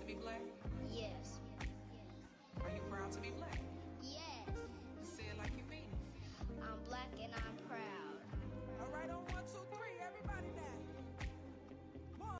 to be black? Yes. Are you proud to be black? Yes. Say it like you mean it. I'm black and I'm proud. All right, on 1, 2, 3, everybody now. One.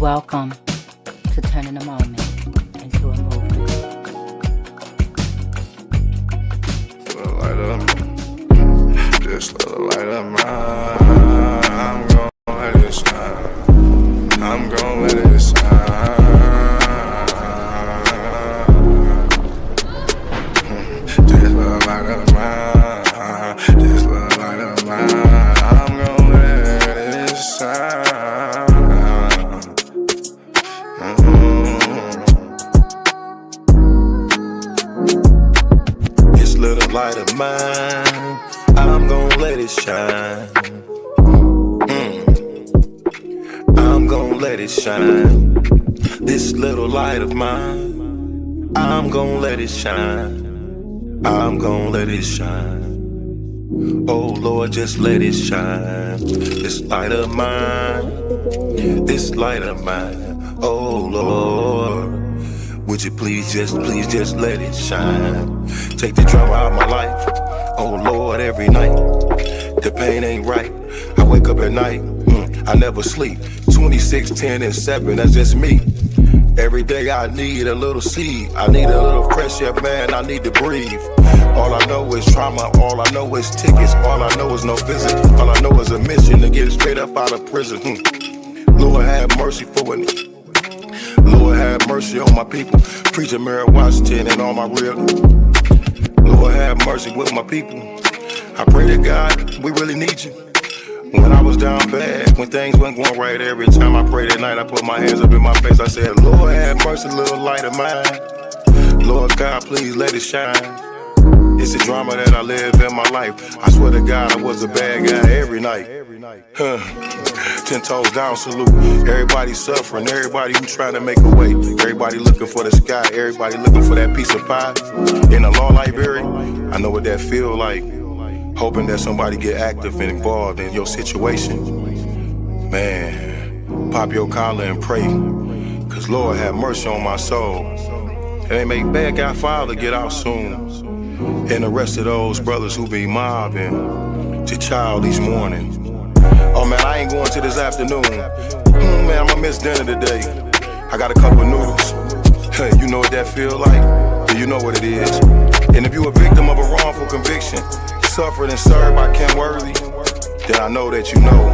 Welcome to turning a moment into a movement. Little light of mine, this little light of mine, I'm gon' let it shine. I'm gon' let it shine. This little light of mine, this little light of mine, I'm gon' let it shine. This little light of mine, I'm gon' let it shine. I'm gon' let it shine. This little light of mine, I'm gon' let it shine. I'm gon' let it shine. Oh Lord, just let it shine. This light of mine, this light of mine. Oh Lord, would you please just let it shine. Take the drama out of my life. Oh Lord, every night the pain ain't right. I wake up at night, I never sleep. 26, 10, and 7, that's just me. Every day I need a little seed. I need a little fresh air, man, I need to breathe. All I know is trauma, all I know is tickets. All I know is no visit, all I know is a mission to get straight up out of prison. Lord have mercy for it. Lord have mercy on my people. Preacher Mary Washington and all my real. Lord have mercy with my people. I pray to God, we really need you. When I was down bad, when things weren't going right, every time I prayed at night, I put my hands up in my face. I said, Lord have mercy, little light of mine. Lord God, please let it shine. It's the drama that I live in my life. I swear to God, I was a bad guy every night. 10 toes down, salute. Everybody suffering, everybody who trying to make a way. Everybody looking for the sky, everybody looking for that piece of pie. In a law library, I know what that feel like. Hoping that somebody get active and involved in your situation. Man, pop your collar and pray. Cause Lord have mercy on my soul. And they make bad guy father get out soon. And the rest of those brothers who be mobbing to child these mornings. Oh man, I ain't going to this afternoon. Man, I'ma miss dinner today. I got a couple noodles. Hey, you know what that feel like? Do you know what it is? And if you a victim of a wrongful conviction, suffered and served by Ken Worthy, then I know that you know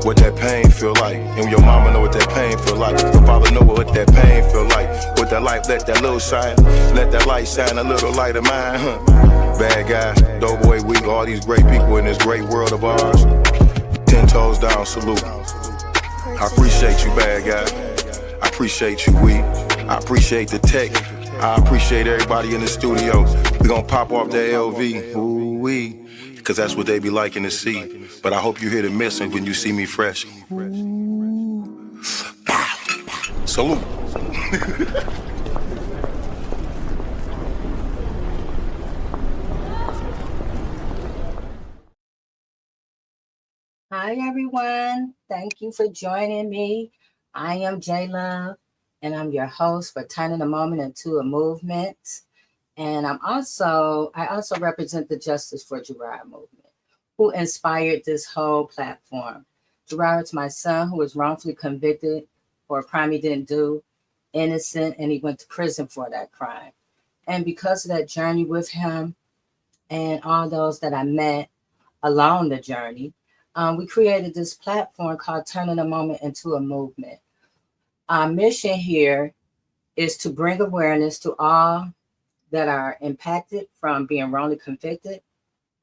what that pain feel like. And your mama know what that pain feel like. Your father know what that pain feel like. With that light, let that little shine. Let that light shine, a little light of mine. Bad guy, Doughboy Week, all these great people in this great world of ours. 10 toes down, salute. I appreciate you, bad guy. I appreciate you, we. I appreciate the tech. I appreciate everybody in the studio. We gonna pop off that LV, ooh-wee, cause that's what they be liking to see. But I hope you hear the missing when you see me fresh. Ooh. Salute. Hi, everyone. Thank you for joining me. I am J Love, and I'm your host for Turning a Moment into a Movement. And I also represent the Justice for Gerard movement, who inspired this whole platform. Gerard's my son, who was wrongfully convicted for a crime he didn't do, innocent, and he went to prison for that crime. And because of that journey with him and all those that I met along the journey, we created this platform called Turning a Moment into a Movement. Our mission here is to bring awareness to all that are impacted from being wrongly convicted,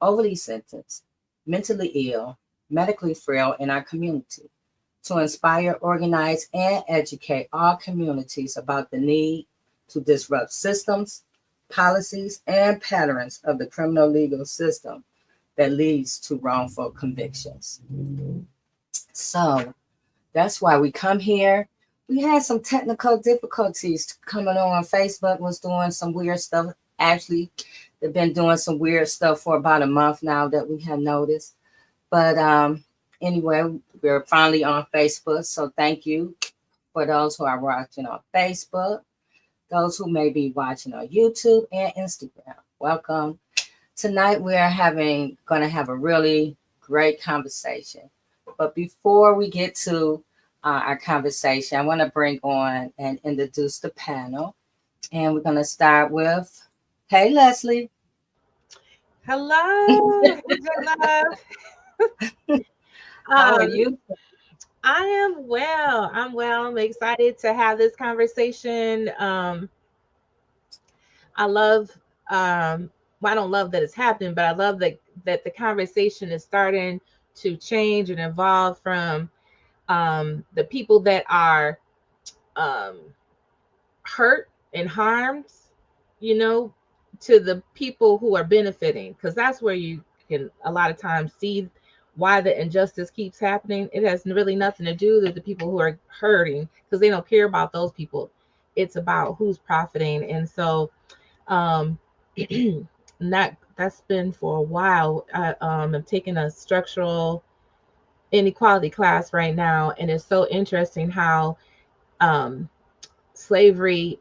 overly sentenced, mentally ill, medically frail in our community, to inspire, organize, and educate all communities about the need to disrupt systems, policies, and patterns of the criminal legal system that leads to wrongful convictions. So that's why we come here. We had some technical difficulties coming on. Facebook was doing some weird stuff. Actually, they've been doing some weird stuff for about a month now that we have noticed. But anyway, we're finally on Facebook. So thank you for those who are watching on Facebook, those who may be watching on YouTube and Instagram. Welcome. Tonight we are going to have a really great conversation. But before we get to our conversation, I want to bring on and introduce the panel. And we're going to start with, hey, Leslie. Hello, love. How are you? I am well. I'm well. I'm excited to have this conversation. I love. Well, I don't love that it's happening, but I love that the conversation is starting to change and evolve from the people that are um, hurt and harmed, you know, to the people who are benefiting, because that's where you can a lot of times see why the injustice keeps happening. It has really nothing to do with the people who are hurting, because they don't care about those people. It's about who's profiting. And so um that's been for a while. I'm taking a structural inequality class right now, and it's so interesting how um slavery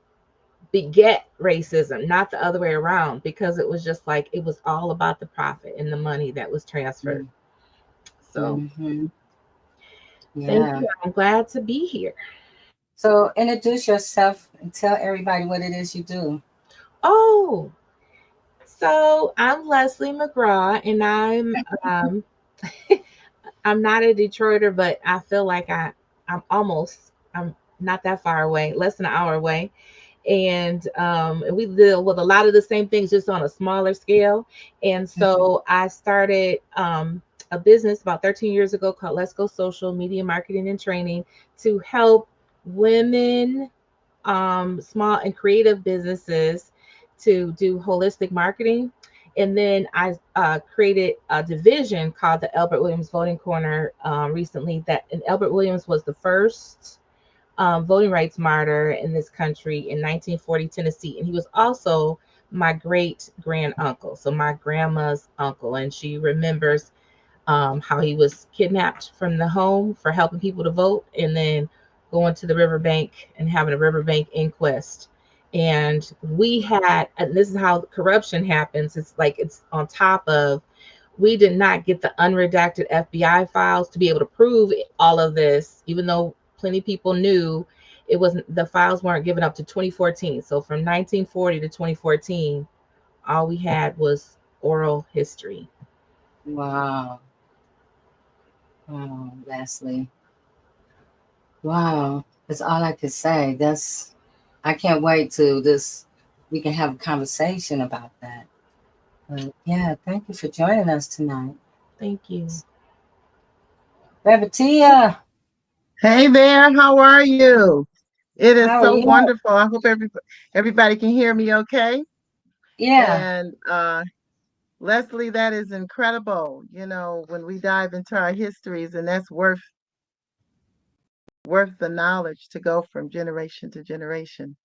beget racism, not the other way around, because it was just like it was all about the profit and the money that was transferred. So thank Yeah. you. I'm glad to be here. So introduce yourself and tell everybody what it is you do. Oh, so I'm Leslie McGraw, and I'm I'm not a Detroiter, but I feel like I'm not that far away, less than an hour away. And we deal with a lot of the same things, just on a smaller scale. And so I started a business about 13 years ago called Let's Go Social Media Marketing and Training to help women, small and creative businesses, to do holistic marketing. And then I created a division called the Albert Williams Voting Corner recently. And Albert Williams was the first voting rights martyr in this country in 1940 Tennessee. And he was also my great grand uncle, so my grandma's uncle. And she remembers how he was kidnapped from the home for helping people to vote, and then going to the riverbank and having a riverbank inquest. And and this is how corruption happens. It's like it's on top of, we did not get the unredacted FBI files to be able to prove all of this, even though plenty of people knew it wasn't, the files weren't given up to 2014. So from 1940 to 2014, all we had was oral history. Wow. Wow, Leslie. Wow. That's all I could say. I can't wait to we can have a conversation about that. But yeah, thank you for joining us tonight. Thank you. Rebetia. Hey there, how are you? It is How are so you? wonderful. I hope everybody can hear me okay. Yeah. And Leslie, that is incredible. When we dive into our histories, and that's worth the knowledge to go from generation to generation.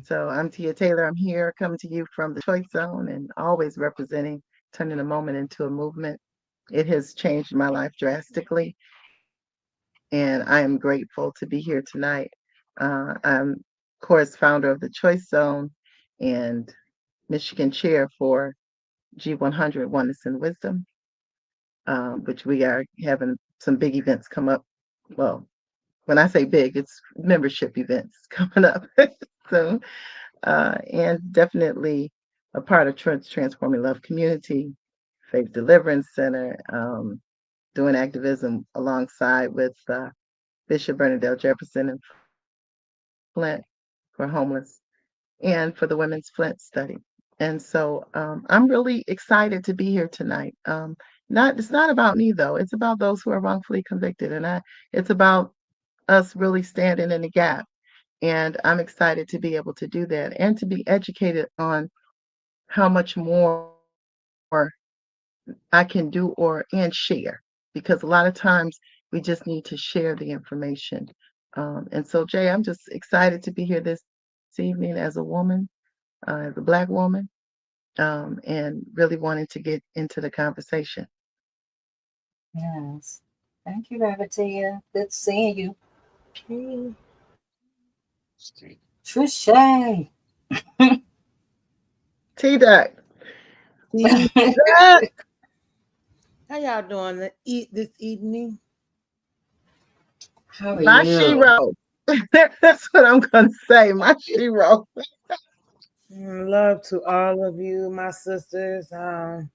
So I'm Tia Taylor. I'm here coming to you from the Choice Zone, and always representing turning a moment into a movement. It has changed my life drastically, and I am grateful to be here tonight. I'm, of course, founder of the Choice Zone and Michigan chair for G100 Oneness and Wisdom, which we are having some big events come up. Well, when I say big, it's membership events coming up soon. And definitely a part of Transforming Love Community, Faith Deliverance Center, doing activism alongside with Bishop Bernadette Jefferson and Flint for homeless, and for the Women's Flint study. And so I'm really excited to be here tonight. It's not about me though. It's about those who are wrongfully convicted, and it's about us really standing in the gap. And I'm excited to be able to do that and to be educated on how much more I can do and share, because a lot of times we just need to share the information. And so, Jay, I'm just excited to be here this evening as a woman, as a Black woman, and really wanting to get into the conversation. Yes. Thank you, Rebetia. Good seeing you. Hey. Trisha. T-Duck. How y'all doing this evening? How are My you? shero. That's what I'm gonna say. My shero. Love to all of you, my sisters. Man,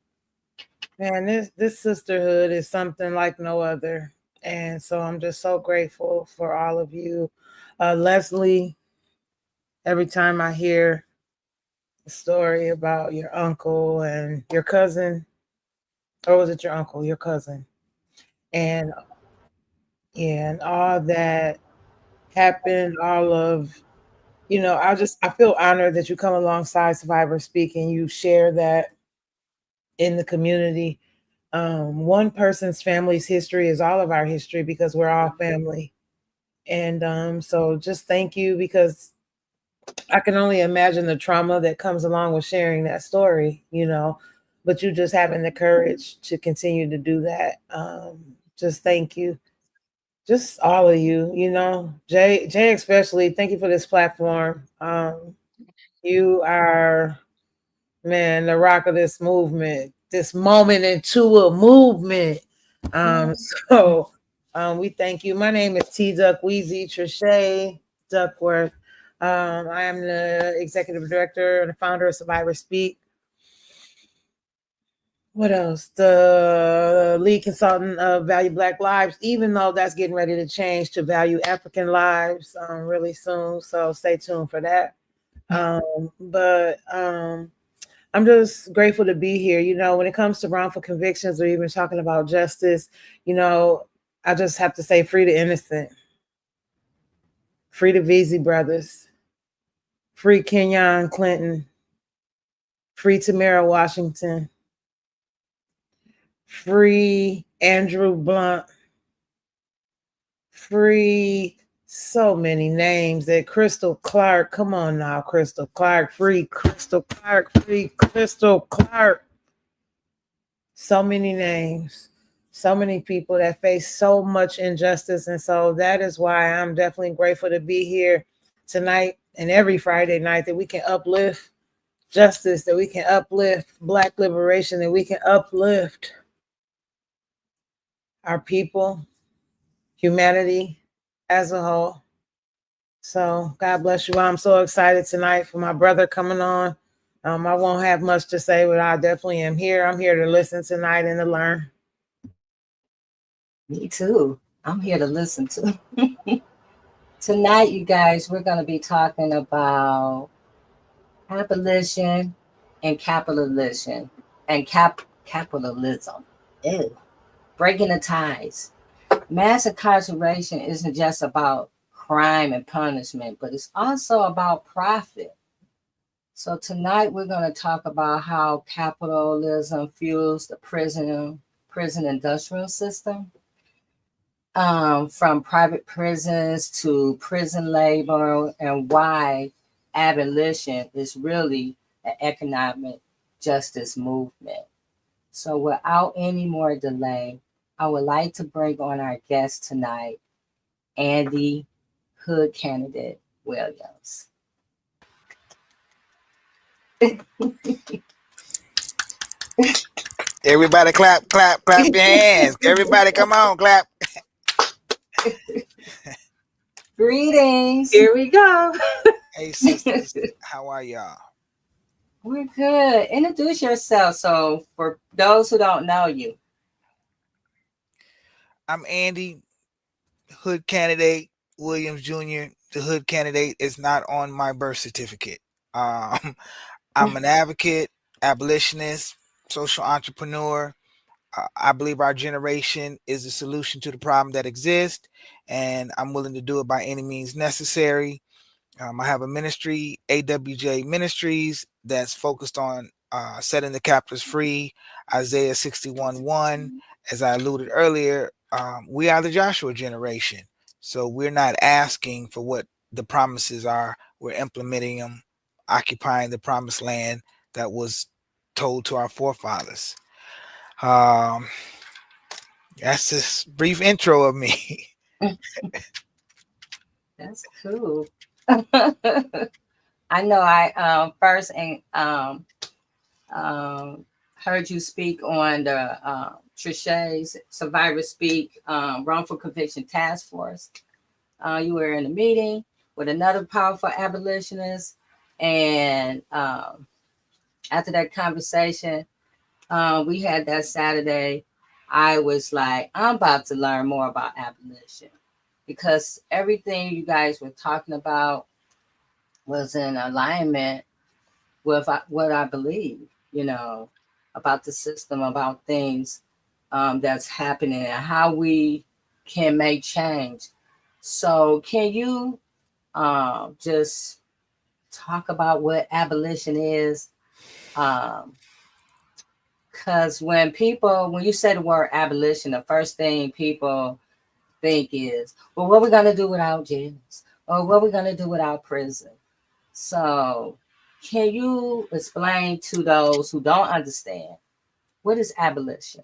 this sisterhood is something like no other, and so I'm just so grateful for all of you. Leslie, every time I hear a story about your uncle and your cousin, or was it your uncle, your cousin, and yeah, and all that happened, all of I feel honored that you come alongside Survivor Speak and you share that in the community. One person's family's history is all of our history because we're all family. And so just thank you, because I can only imagine the trauma that comes along with sharing that story, but you just having the courage to continue to do that. Just thank you. Just all of you, Jay especially, thank you for this platform. You are, man, the rock of this movement, this moment into a movement. So we thank you. My name is T. Duck Weezy Trichet Duckworth. I am the executive director and the founder of Survivor Speak. What else? The lead consultant of Value Black Lives, even though that's getting ready to change to Value African Lives really soon. So stay tuned for that. But I'm just grateful to be here. When it comes to wrongful convictions or even talking about justice, I just have to say free the innocent, free the Veazey brothers, free Kenyon Clinton, free Tamara Washington, free Andrew Blunt, free so many names. That Crystal Clark, come on now, Crystal Clark, free Crystal Clark, free Crystal Clark. So many names, so many people that face so much injustice. And so that is why I'm definitely grateful to be here tonight and every Friday night, that we can uplift justice, that we can uplift Black liberation, that we can uplift our people, humanity as a whole. So God bless you. I'm so excited tonight for my brother coming on. I won't have much to say, but I definitely am here. I'm here to listen tonight and to learn. Me too. I'm here to listen to. Tonight, you guys, we're going to be talking about abolition and capitalism capitalism. Ew. Breaking the ties. Mass incarceration isn't just about crime and punishment, but it's also about profit. So tonight we're going to talk about how capitalism fuels the prison industrial system, from private prisons to prison labor, and why abolition is really an economic justice movement. So without any more delay, I would like to bring on our guest tonight, Andy Hood Candidate Williams. Everybody clap your hands. Everybody come on, clap. Greetings. Here we go. Hey sisters, how are y'all? We're good. Introduce yourself. So for those who don't know you. I'm Andy, Hood Candidate Williams Jr. The Hood Candidate is not on my birth certificate. I'm an advocate, abolitionist, social entrepreneur. I believe our generation is the solution to the problem that exists, and I'm willing to do it by any means necessary. I have a ministry, AWJ Ministries, that's focused on setting the captives free. Isaiah 61:1, as I alluded earlier, we are the Joshua generation. So we're not asking for what the promises are. We're implementing them, occupying the promised land that was told to our forefathers. That's this brief intro of me. That's cool. I know I first heard you speak on the Trichet's Survivor Speak Wrongful Conviction Task Force. You were in a meeting with another powerful abolitionist, and after that conversation we had that Saturday, I was like, I'm about to learn more about abolition because everything you guys were talking about was in alignment with what I believe, about the system, about things that's happening and how we can make change. So, can you just talk about what abolition is? Because when you say the word abolition, the first thing people think is, well, what are we going to do without jails? Or what are we going to do without prison? So, can you explain to those who don't understand what is abolition?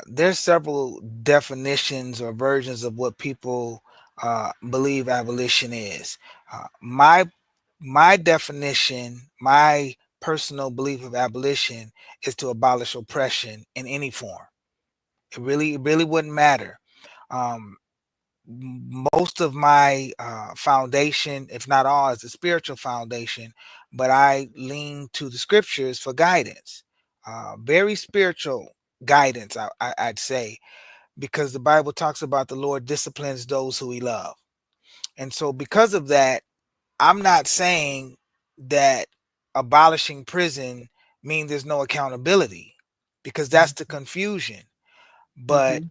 There's several definitions or versions of what people believe abolition is. My definition, my personal belief of abolition is to abolish oppression in any form. It really wouldn't matter. Um, Most of my foundation, if not all, is a spiritual foundation, but I lean to the scriptures for guidance. Very spiritual guidance, I'd say, because the Bible talks about the Lord disciplines those who he loves. And so because of that, I'm not saying that abolishing prison means there's no accountability, because that's the confusion. But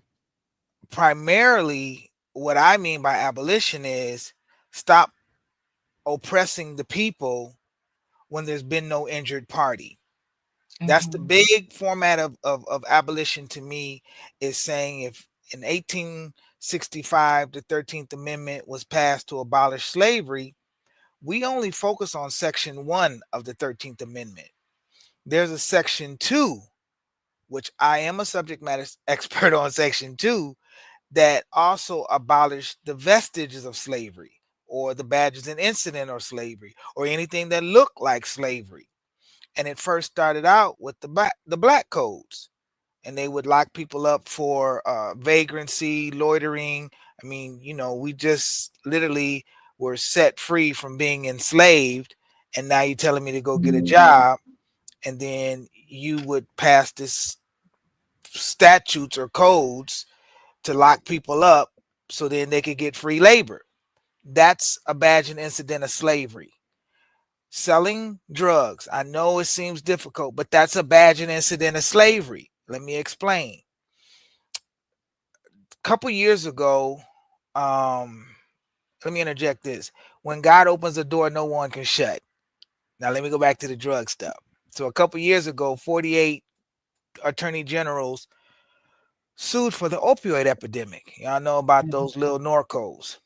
primarily, what I mean by abolition is stop oppressing the people when there's been no injured party. That's the big format of abolition to me, is saying if in 1865 the 13th Amendment was passed to abolish slavery, we only focus on section 1 of the 13th Amendment. There's a section 2, which I am a subject matter expert on section 2, that also abolished the vestiges of slavery, or the badges and incident of slavery, or anything that looked like slavery. And it first started out with the black codes, and they would lock people up for vagrancy, loitering. I mean, we just literally were set free from being enslaved, and now you're telling me to go get a job, and then you would pass this statutes or codes to lock people up so then they could get free labor. That's a badge and incident of slavery. Selling drugs, I know it seems difficult, but that's a badge and incident of slavery. Let me explain. A couple years ago, let me interject this. When God opens a door, no one can shut. Now let me go back to the drug stuff. So a couple years ago, 48 attorney generals sued for the opioid epidemic. Y'all know about those little Norcos.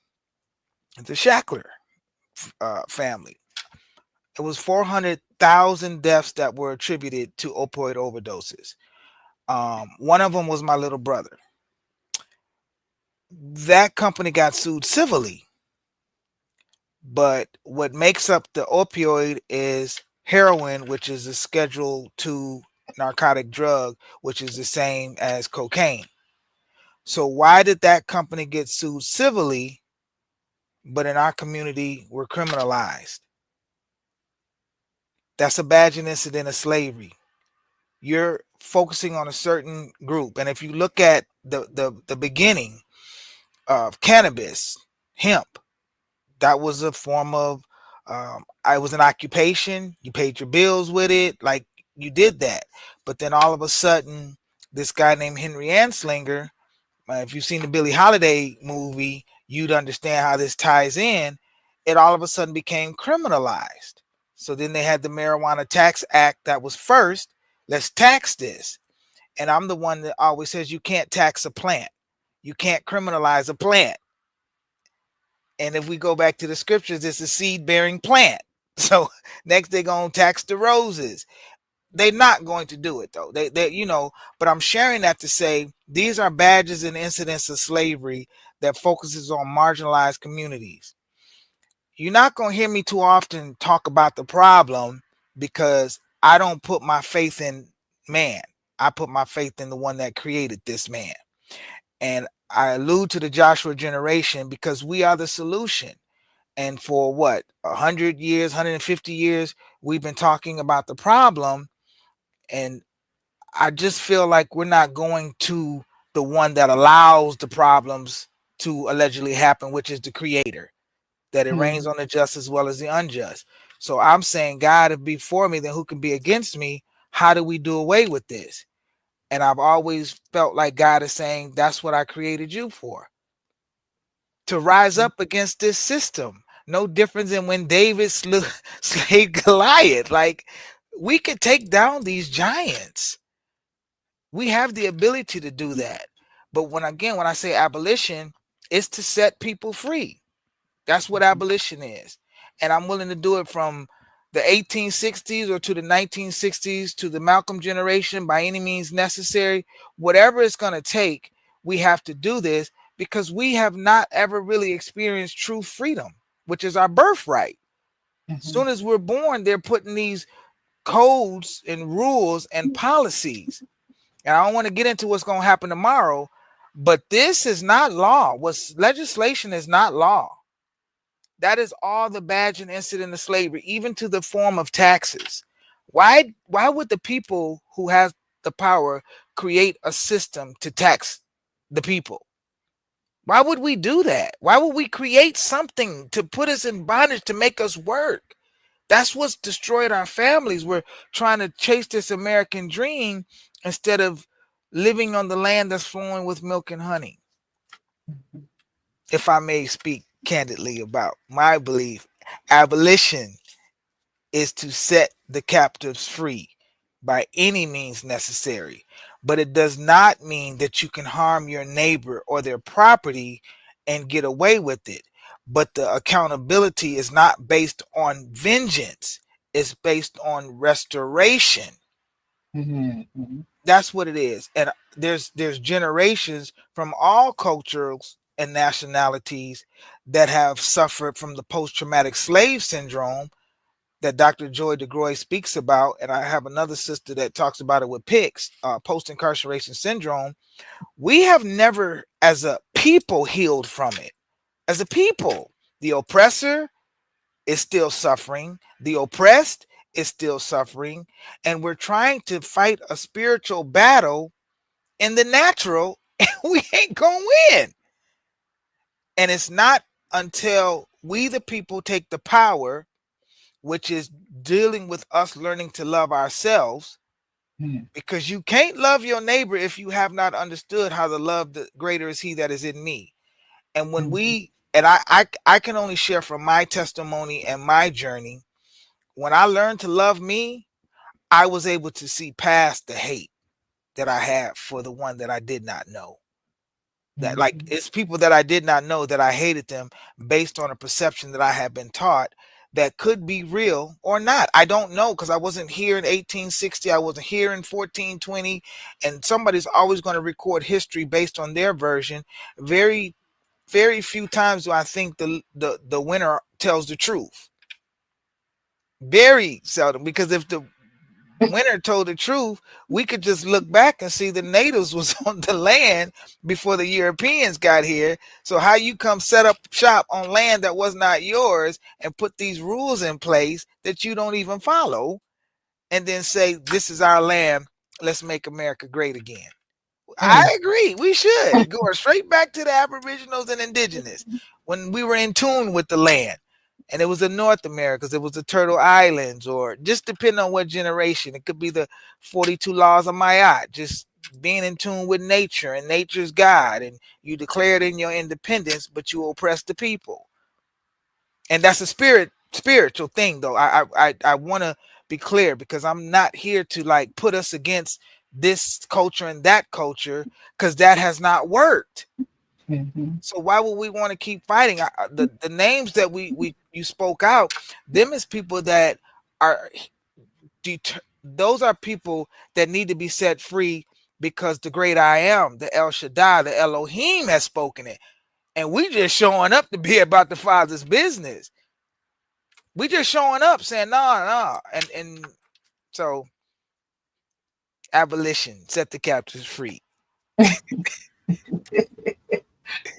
The Shackler family. It was 400,000 deaths that were attributed to opioid overdoses. One of them was my little brother. That company got sued civilly. But what makes up the opioid is heroin, which is a Schedule II narcotic drug, which is the same as cocaine. So why did that company get sued civilly, but in our community we're criminalized? That's a badge and incident of slavery. You're focusing on a certain group. And if you look at the beginning of cannabis, hemp, that was a form of, I was an occupation. You paid your bills with it. Like, you did that. But then all of a sudden, this guy named Henry Anslinger, if you've seen the Billie Holiday movie, you'd understand how this ties in. It all of a sudden became criminalized. So then they had the Marijuana Tax Act that was first. Let's tax this. And I'm the one that always says you can't tax a plant. You can't criminalize a plant. And if we go back to the scriptures, it's a seed-bearing plant. So next they're going to tax the roses. They're not going to do it, though. They but I'm sharing that to say these are badges and incidents of slavery that focuses on marginalized communities. You're not going to hear me too often talk about the problem, because I don't put my faith in man. I put my faith in the one that created this man. And I allude to the Joshua generation because we are the solution. And for what, 100 years, 150 years, we've been talking about the problem. And I just feel like we're not going to the one that allows the problems to allegedly happen, which is the creator, that it rains on the just as well as the unjust. So I'm saying, God, if be for me, then who can be against me? How do we do away with this? And I've always felt like God is saying, that's what I created you for, to rise up against this system. No difference than when David slayed Goliath. Like, we could take down these giants. We have the ability to do that. But when I say abolition, it's to set people free. That's what abolition is. And I'm willing to do it from the 1860s or to the 1960s to the Malcolm generation by any means necessary. Whatever it's going to take, we have to do this because we have not ever really experienced true freedom, which is our birthright. As soon as we're born, they're putting these codes and rules and policies. And I don't want to get into what's going to happen tomorrow, but this is not law. Legislation is not law. That is all the badge and incident of slavery, even to the form of taxes. Why would the people who have the power create a system to tax the people? Why would we do that? Why would we create something to put us in bondage, to make us work? That's what's destroyed our families. We're trying to chase this American dream instead of living on the land that's flowing with milk and honey. If I may speak candidly about my belief, abolition is to set the captives free by any means necessary. But it does not mean that you can harm your neighbor or their property and get away with it. But the accountability is not based on vengeance. It's based on restoration. That's what it is. And there's generations from all cultures and nationalities that have suffered from the post-traumatic slave syndrome that Dr. Joy DeGroy speaks about. And I have another sister that talks about it with PICS, post-incarceration syndrome. We have never, as a people, healed from it. As a people, the oppressor is still suffering. The oppressed is still suffering. And we're trying to fight a spiritual battle in the natural, and we ain't gonna win. And it's not until we, the people, take the power, which is dealing with us learning to love ourselves, because you can't love your neighbor if you have not understood how to love the greater is he that is in me. And when I can only share from my testimony and my journey. When I learned to love me, I was able to see past the hate that I had for the one that I did not know. That, like, it's people that I did not know that I hated them based on a perception that I had been taught that could be real or not. I don't know, because I wasn't here in 1860. I wasn't here in 1420. And somebody's always going to record history based on their version. Very, very few times do I think the winner tells the truth. Very seldom, because if the winner told the truth, we could just look back and see the natives was on the land before the Europeans got here. So how you come set up shop on land that was not yours and put these rules in place that you don't even follow, and then say, this is our land, let's make America great again? I agree. We should go straight back to the Aboriginals and Indigenous when we were in tune with the land. And it was the North Americas, it was the Turtle Islands, or just depending on what generation. It could be the 42 laws of Mayat, just being in tune with nature and nature's God. And you declared in your independence, but you oppress the people. And that's a spiritual thing, though. I want to be clear, because I'm not here to like put us against this culture and that culture, because that has not worked. So why would we want to keep fighting? The names that you spoke out, them is people that are those are people that need to be set free, because the great I am, the El Shaddai, the Elohim has spoken it, and we just showing up to be about the Father's business. We just showing up saying no, and so abolition, set the captives free.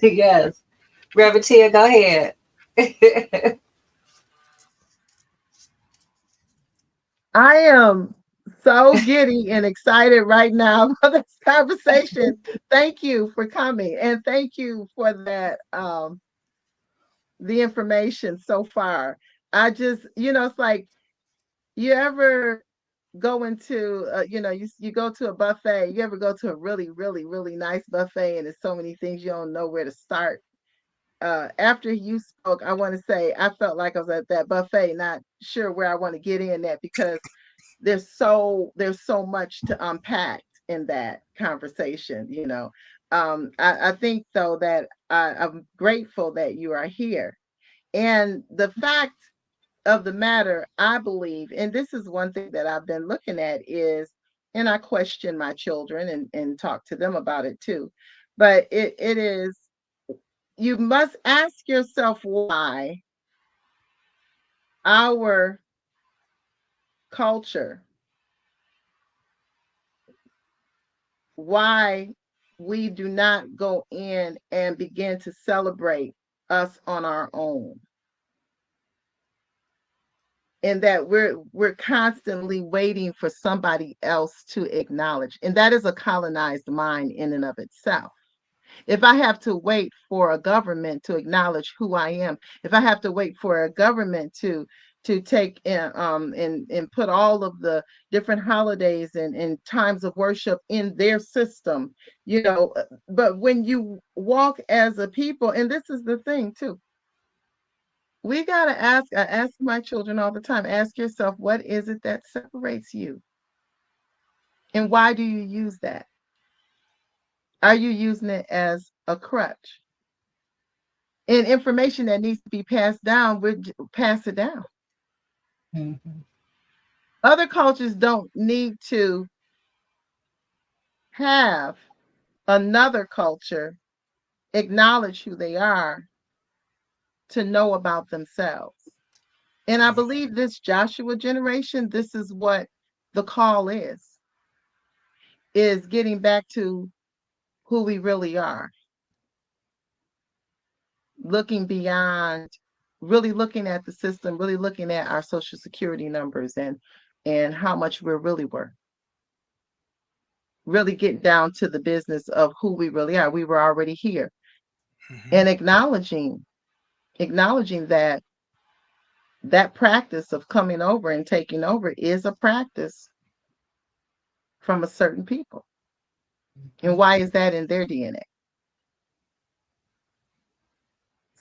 Yes. Reverend Tia, go ahead. I am so giddy and excited right now for this conversation. Thank you for coming, and thank you for that the information so far. I just, it's like, you ever go into you go to a buffet, you ever go to a really really really nice buffet and there's so many things you don't know where to start. After you spoke, I want to say I felt like I was at that buffet, not sure where I want to get in at, because there's so much to unpack in that conversation. I think though that I'm grateful that you are here. And the fact of the matter, I believe, and this is one thing that I've been looking at is, and I question my children and talk to them about it too, but it is, you must ask yourself why our culture, why we do not go in and begin to celebrate us on our own, and that we're constantly waiting for somebody else to acknowledge, and that is a colonized mind in and of itself. If I have to wait for a government to acknowledge who I am, if I have to wait for a government to take and put all of the different holidays and times of worship in their system, but when you walk as a people, and this is the thing too, we got to ask, I ask my children all the time, ask yourself, what is it that separates you? And why do you use that? Are you using it as a crutch? And information that needs to be passed down, we pass it down. Mm-hmm. Other cultures don't need to have another culture acknowledge who they are to know about themselves. And I believe this Joshua generation, this is what the call is getting back to who we really are. Looking beyond, really looking at the system, really looking at our social security numbers and how much we're really worth. Really get down to the business of who we really are. We were already here. Mm-hmm. And acknowledging that practice of coming over and taking over is a practice from a certain people. And why is that in their DNA?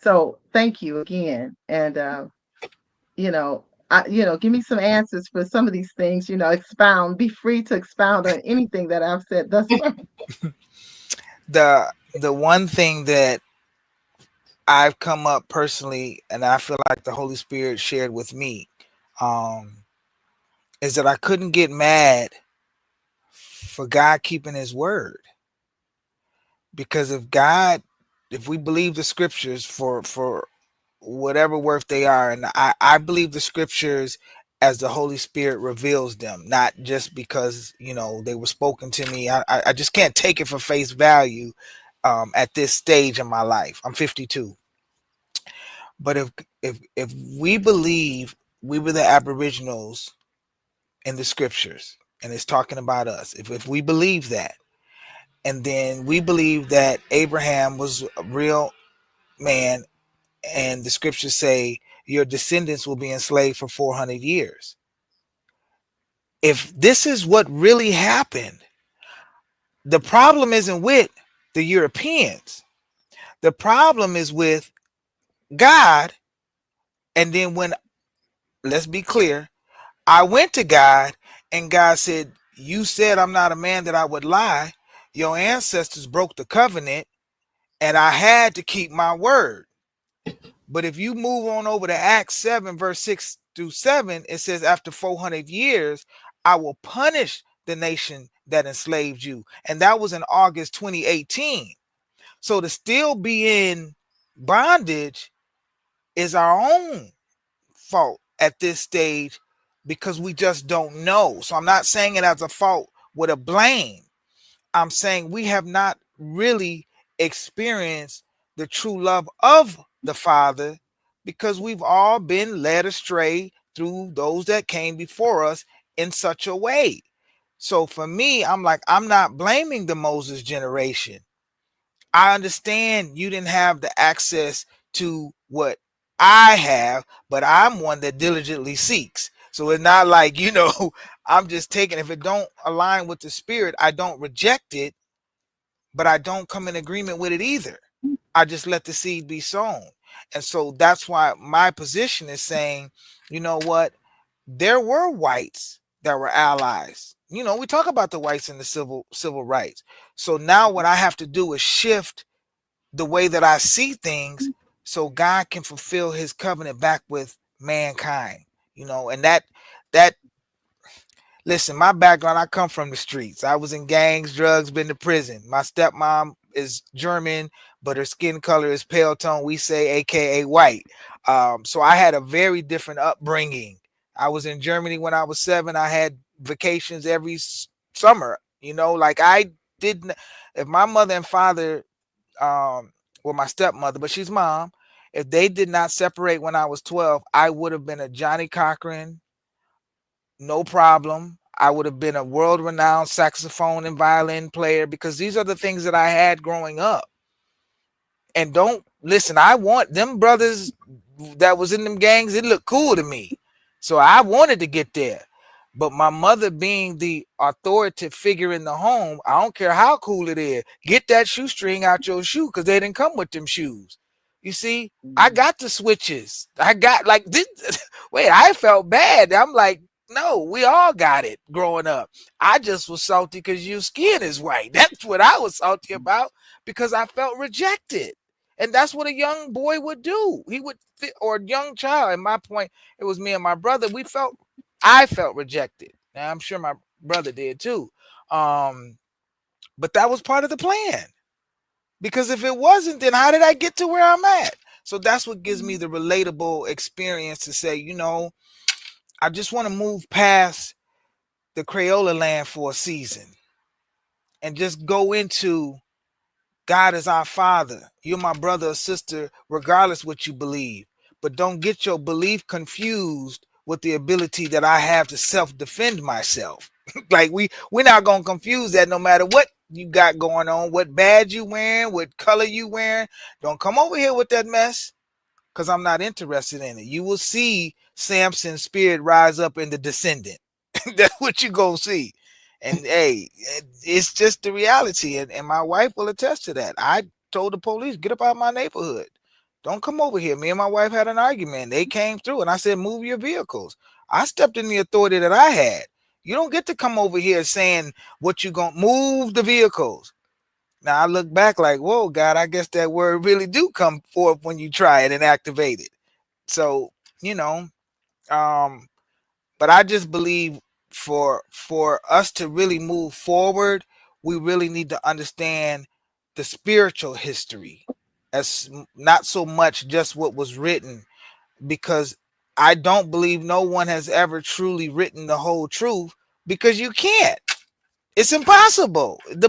So thank you again. And, give me some answers for some of these things, expound, be free to expound on anything that I've said thus far. The one thing that I've come up personally, and I feel like the Holy Spirit shared with me, is that I couldn't get mad for God keeping his word. Because if we believe the scriptures for whatever worth they are, and I believe the scriptures as the Holy Spirit reveals them, not just because, they were spoken to me. I just can't take it for face value at this stage in my life. I'm 52. But if we believe we were the Aboriginals in the scriptures, and it's talking about us, if we believe that, and then we believe that Abraham was a real man, and the scriptures say your descendants will be enslaved for 400 years. If this is what really happened, the problem isn't with the Europeans. The problem is with God. And then let's be clear, I went to God and God said, you said I'm not a man that I would lie. Your ancestors broke the covenant and I had to keep my word. But if you move on over to Acts 7, verse 6 through 7, it says, after 400 years, I will punish the nation that enslaved you. And that was in August 2018. So to still be in bondage is our own fault at this stage, because we just don't know. So I'm not saying it as a fault with a blame. I'm saying we have not really experienced the true love of the Father, because we've all been led astray through those that came before us in such a way. So for me, I'm like, I'm not blaming the Moses generation. I understand you didn't have the access to what I have, but I'm one that diligently seeks. So it's not like, I'm just taking, if it don't align with the spirit, I don't reject it, but I don't come in agreement with it either. I just let the seed be sown. And so that's why my position is saying, you know what? There were whites that were allies. We talk about the whites in the civil rights. So now what I have to do is shift the way that I see things so God can fulfill his covenant back with mankind. And that listen, my background, I come from the streets. I was in gangs, drugs, been to prison. My stepmom is German, but her skin color is pale tone. We say AKA white. So I had a very different upbringing. I was in Germany when I was 7. I had vacations every summer. Like I didn't. If my mother and father, well, my stepmother, but she's mom, if they did not separate when I was 12, I would have been a Johnny Cochran. No problem. I would have been a world-renowned saxophone and violin player, because these are the things that I had growing up. And don't listen, I want them brothers that was in them gangs, it looked cool to me. So I wanted to get there. But my mother being the authoritative figure in the home, I don't care how cool it is, get that shoestring out your shoe, because they didn't come with them shoes. You see, I got the switches. I got like this. Wait, I felt bad. I'm like, no, we all got it growing up. I just was salty because your skin is white. That's what I was salty about, because I felt rejected. And that's what a young boy would do. He would, or a young child. At my point, it was me and my brother. I felt rejected. Now I'm sure my brother did too. But that was part of the plan. Because if it wasn't, then how did I get to where I'm at? So that's what gives me the relatable experience to say, I just want to move past the Crayola land for a season and just go into God is our Father. You're my brother or sister, regardless what you believe. But don't get your belief confused with the ability that I have to self-defend myself. Like we're not gonna confuse that no matter what you got going on, what badge you wearing, what color you wearing. Don't come over here with that mess, because I'm not interested in it. You will see Samson's spirit rise up in the descendant. That's what you gonna see. And hey, it's just the reality. And my wife will attest to that. I told the police, get up out of my neighborhood. Don't come over here. Me and my wife had an argument. They came through and I said, move your vehicles. I stepped in the authority that I had. You don't get to come over here saying what you gonna move the vehicles. Now I look back like, whoa, God, I guess that word really do come forth when you try it and activate it. So, but I just believe for us to really move forward, we really need to understand the spiritual history, as not so much just what was written, because I don't believe no one has ever truly written the whole truth, because you can't. It's impossible. In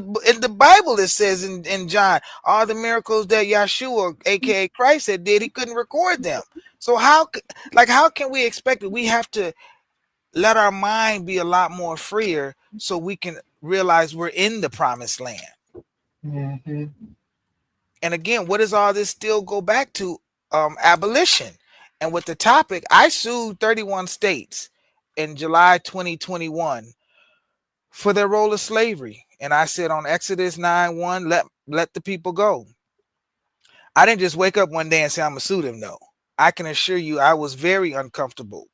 the Bible, it says in John, all the miracles that Yeshua, aka Christ, had did, he couldn't record them. So how can we expect it? We have to let our mind be a lot more freer so we can realize we're in the promised land. Mm-hmm. And again, what does all this still go back to? Abolition. And with the topic, I sued 31 states in July 2021 for their role of slavery. And I said on Exodus 9:1, let the people go. I didn't just wake up one day and say, I'm going to sue them, though. I can assure you I was very uncomfortable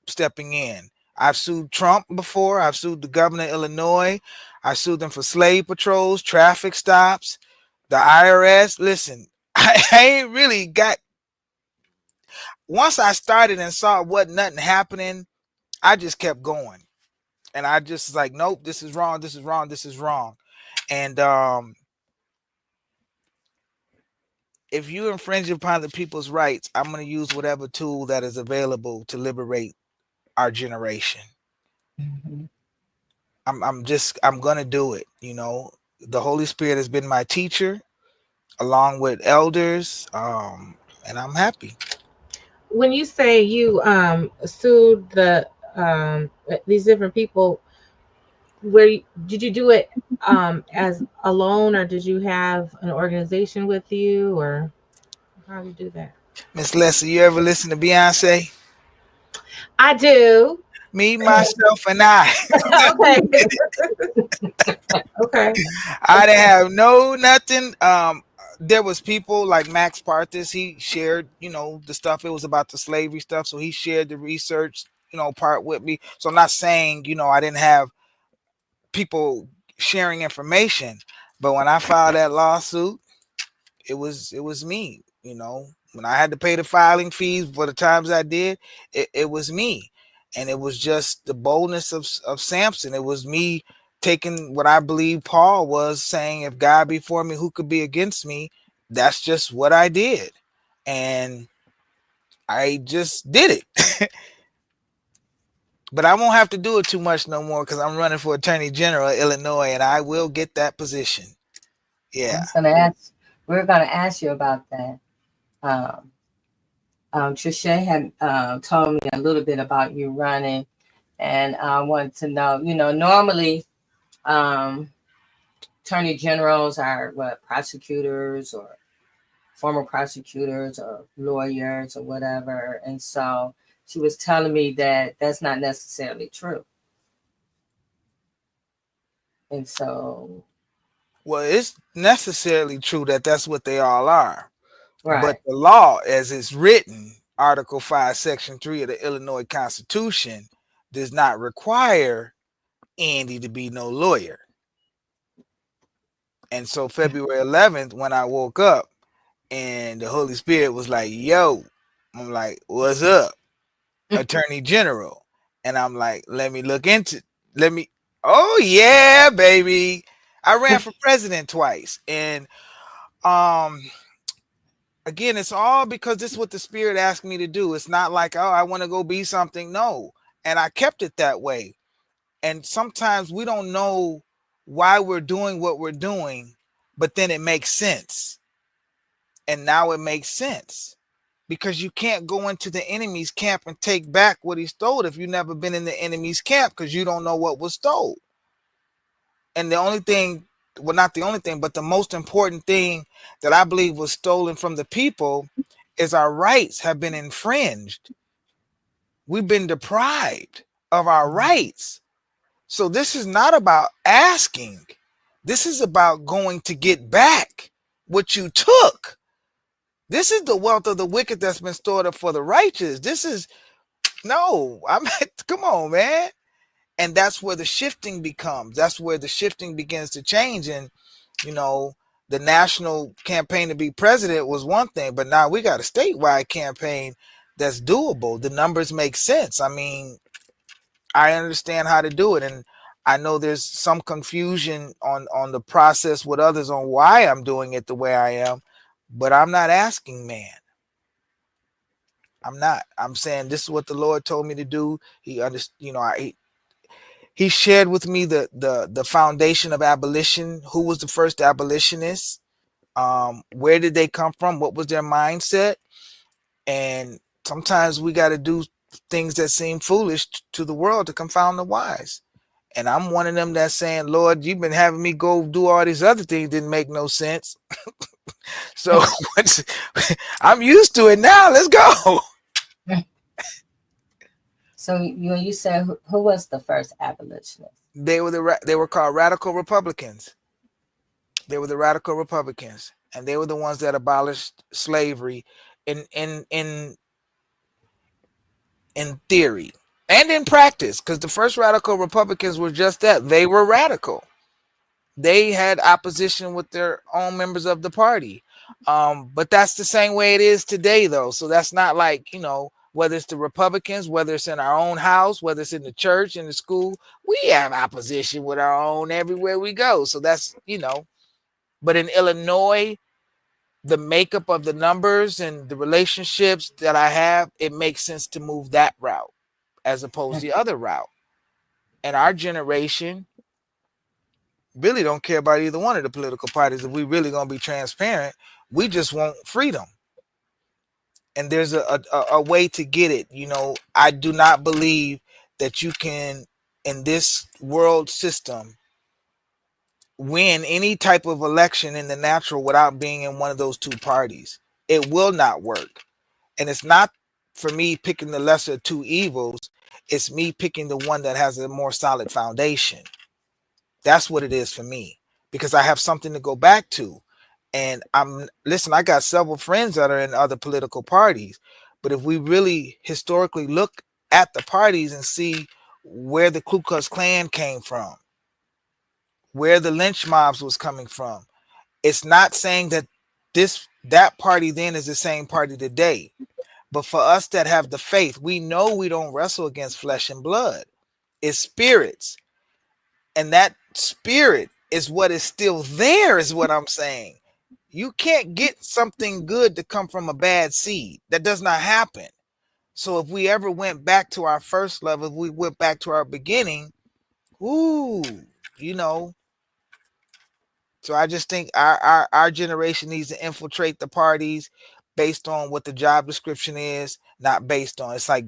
stepping in. I've sued Trump before. I've sued the governor of Illinois. I sued them for slave patrols, traffic stops, the IRS. Listen, I ain't really got. Once I started and saw it wasn't nothing happening, I just kept going. And I just was like, nope, this is wrong. This is wrong. This is wrong. And if you infringe upon the people's rights, I'm going to use whatever tool that is available to liberate our generation. Mm-hmm. I'm going to do it. The Holy Spirit has been my teacher. along with elders, and I'm happy. When you say you sued these different people, did you do it as alone, or did you have an organization with you, or how do you do that? Miss Leslie, you ever listen to Beyonce? I do. Me, myself, and I. Okay. Okay. I didn't have nothing. There was people like Max Partis. He shared, the stuff. It was about the slavery stuff, so he shared the research, part with me. So I'm not saying, I didn't have people sharing information, but when I filed that lawsuit, it was me. When I had to pay the filing fees for the times I did, it was me. And it was just the boldness of Samson. It was me taking what I believe Paul was saying, if God be for me, who could be against me? That's just what I did. And I just did it. But I won't have to do it too much no more because I'm running for Attorney General of Illinois, and I will get that position. Yeah. We're gonna ask you about that. Trisha had told me a little bit about you running, and I wanted to know, normally attorney generals are prosecutors or former prosecutors or lawyers or whatever. And so she was telling me that that's not necessarily true. And so, well, it's necessarily true that that's what they all are. right. But the law, as it's written, Article 5, Section 3 of the Illinois Constitution, does not require Andy to be no lawyer. And so February 11th, when I woke up and the Holy Spirit was like, yo, I'm like, what's up, Attorney General? And I'm like, oh yeah, baby. I ran for president twice. And again, it's all because this is what the Spirit asked me to do. It's not like, oh, I want to go be something. No. And I kept it that way. And sometimes we don't know why we're doing what we're doing, but then it makes sense. And now it makes sense because you can't go into the enemy's camp and take back what he stole if you've never been in the enemy's camp, because you don't know what was stole. And the only thing, well, not the only thing, but the most important thing that I believe was stolen from the people is our rights have been infringed. We've been deprived of our rights. So this is not about asking. This is about going to get back what you took. This is the wealth of the wicked that's been stored up for the righteous. Come on, man. And that's where the shifting becomes. That's where the shifting begins to change. And, the national campaign to be president was one thing, but now we got a statewide campaign that's doable. The numbers make sense. I mean, I understand how to do it. And I know there's some confusion on the process with others on why I'm doing it the way I am, but I'm not asking man. I'm not. I'm saying this is what the Lord told me to do. He He shared with me the foundation of abolition. Who was the first abolitionist? Where did they come from? What was their mindset? And sometimes we got to do things that seem foolish to the world to confound the wise. And I'm one of them that's saying, Lord, you've been having me go do all these other things, didn't make no sense. So I'm used to it now. Let's go. So you said who was the first abolitionist? They were called radical Republicans. They were the radical Republicans, and they were the ones that abolished slavery in theory and in practice, because the first radical Republicans were just that. They were radical. They had opposition with their own members of the party. But that's the same way it is today, though. So that's not like, whether it's the Republicans, whether it's in our own house, whether it's in the church, in the school, we have opposition with our own everywhere we go. So that's, but in Illinois, the makeup of the numbers and the relationships that I have, it makes sense to move that route as opposed to the other route. And our generation, really don't care about either one of the political parties. If we really gonna be transparent, we just want freedom. And there's a way to get it. You know, I do not believe that you can, in this world system, win any type of election in the natural without being in one of those two parties. It will not work. And it's not for me picking the lesser of two evils. It's me picking the one that has a more solid foundation. That's what it is for me, because I have something to go back to. And I got several friends that are in other political parties. But if we really historically look at the parties and see where the Ku Klux Klan came from, where the lynch mobs was coming from, it's not saying that that party then is the same party today. But for us that have the faith, we know we don't wrestle against flesh and blood. It's spirits. And that spirit is what is still there, is what I'm saying. You can't get something good to come from a bad seed. That does not happen. So if we ever went back to our first love, if we went back to our beginning, you know. So I just think our generation needs to infiltrate the parties based on what the job description is, not based on. It's like,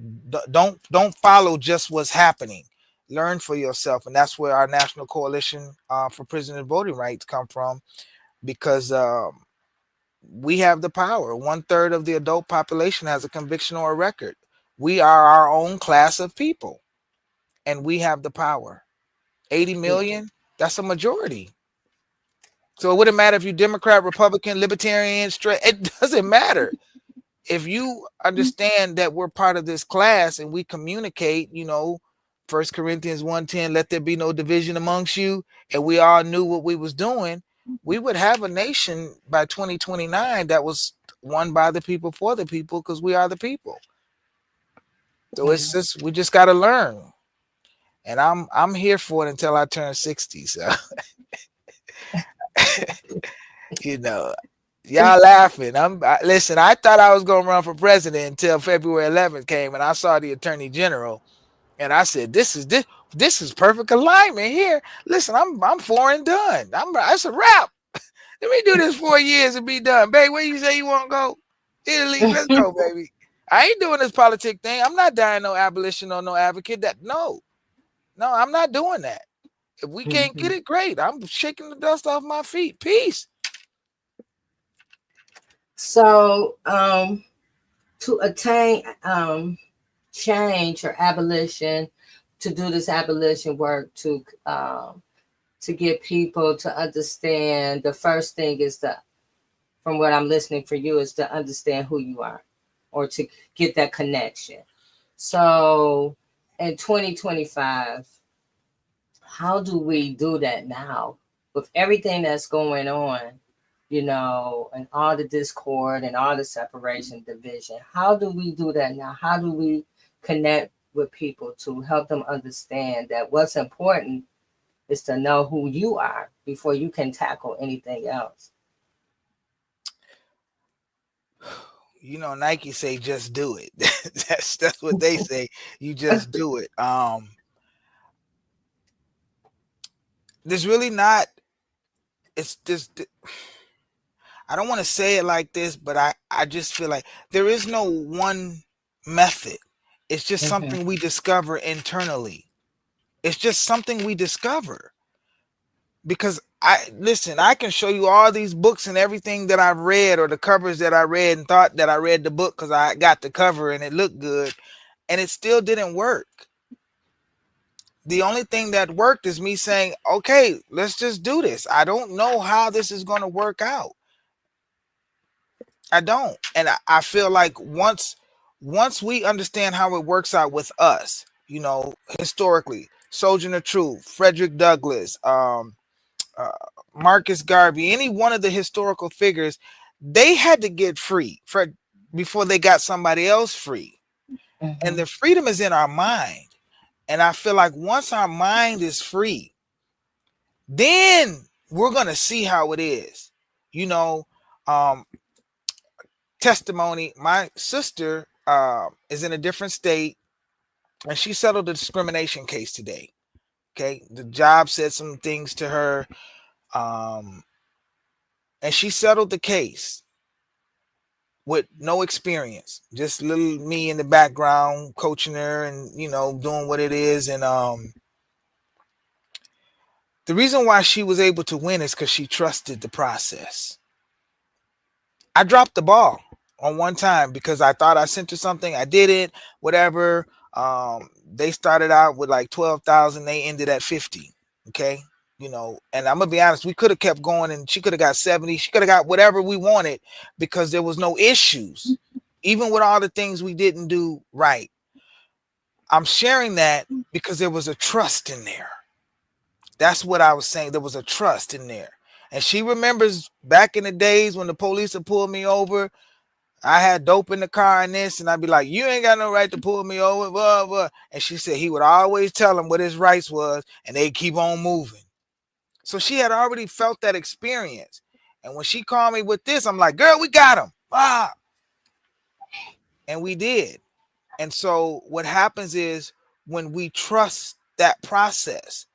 don't follow just what's happening. Learn for yourself. And that's where our National Coalition for Prison and Voting Rights come from, because we have the power. 1/3 of the adult population has a conviction or a record. We are our own class of people, and we have the power. 80 million, that's a majority. So it wouldn't matter if you're Democrat, Republican, Libertarian, straight. It doesn't matter. If you understand that we're part of this class and we communicate, you know, 1 Corinthians 1:10, let there be no division amongst you, and we all knew what we was doing, we would have a nation by 2029 that was won by the people for the people, because we are the people. So it's just, we just got to learn. And I'm here for it until I turn 60. So you know, y'all laughing. Listen, I thought I was gonna run for president until February 11th came, and I saw the Attorney General, and I said, this is perfect alignment here. Listen, I'm 4 and done. That's a wrap. Let me do this 4 years and be done. Babe, where you say you want to go? Italy, let's go, baby. I ain't doing this politic thing. I'm not dying no abolition or no advocate. No, I'm not doing that. If we can't get it, great. I'm shaking the dust off my feet. Peace. So to attain change or abolition, to do this abolition work, to get people to understand, the first thing is from what I'm listening for you, is to understand who you are, or to get that connection. So in 2025, how do we do that now with everything that's going on, you know, and all the discord and all the separation, division? How do we do that now? How do we connect with people to help them understand that what's important is to know who you are before you can tackle anything else? You know, Nike say just do it. that's what they say. You just do it. There's really not, it's just, I don't want to say it like this, but I just feel like there is no one method. It's just something we discover internally. It's just something we discover. Because I can show you all these books and everything that I've read, or the covers that I read and thought that I read the book because I got the cover and it looked good, and it still didn't work. The only thing that worked is me saying, okay, let's just do this. I don't know how this is going to work out. I don't. And I feel like once we understand how it works out with us, you know, historically, Sojourner Truth, Frederick Douglass, Marcus Garvey, any one of the historical figures, they had to get free before they got somebody else free. And the freedom is in our mind. And I feel like once our mind is free, then we're going to see how it is. You know, testimony, my sister is in a different state, and she settled a discrimination case today. Okay, the job said some things to her, and she settled the case with no experience, just little me in the background coaching her and doing what it is. And the reason why she was able to win is because she trusted the process. I dropped the ball on one time because I thought I sent her something. I did it, whatever. They started out with like 12,000. They ended at 50. Okay. And I'm gonna be honest, we could have kept going and she could have got 70. She could have got whatever we wanted because there was no issues, even with all the things we didn't do right. I'm sharing that because there was a trust in there. That's what I was saying. There was a trust in there. And she remembers back in the days when the police would pull me over, I had dope in the car and this, and I'd be like, you ain't got no right to pull me over, blah, blah. And she said he would always tell him what his rights was, and they'd keep on moving. So she had already felt that experience. And when she called me with this, I'm like, girl, we got him. Ah. And we did. And so what happens is when we trust that process,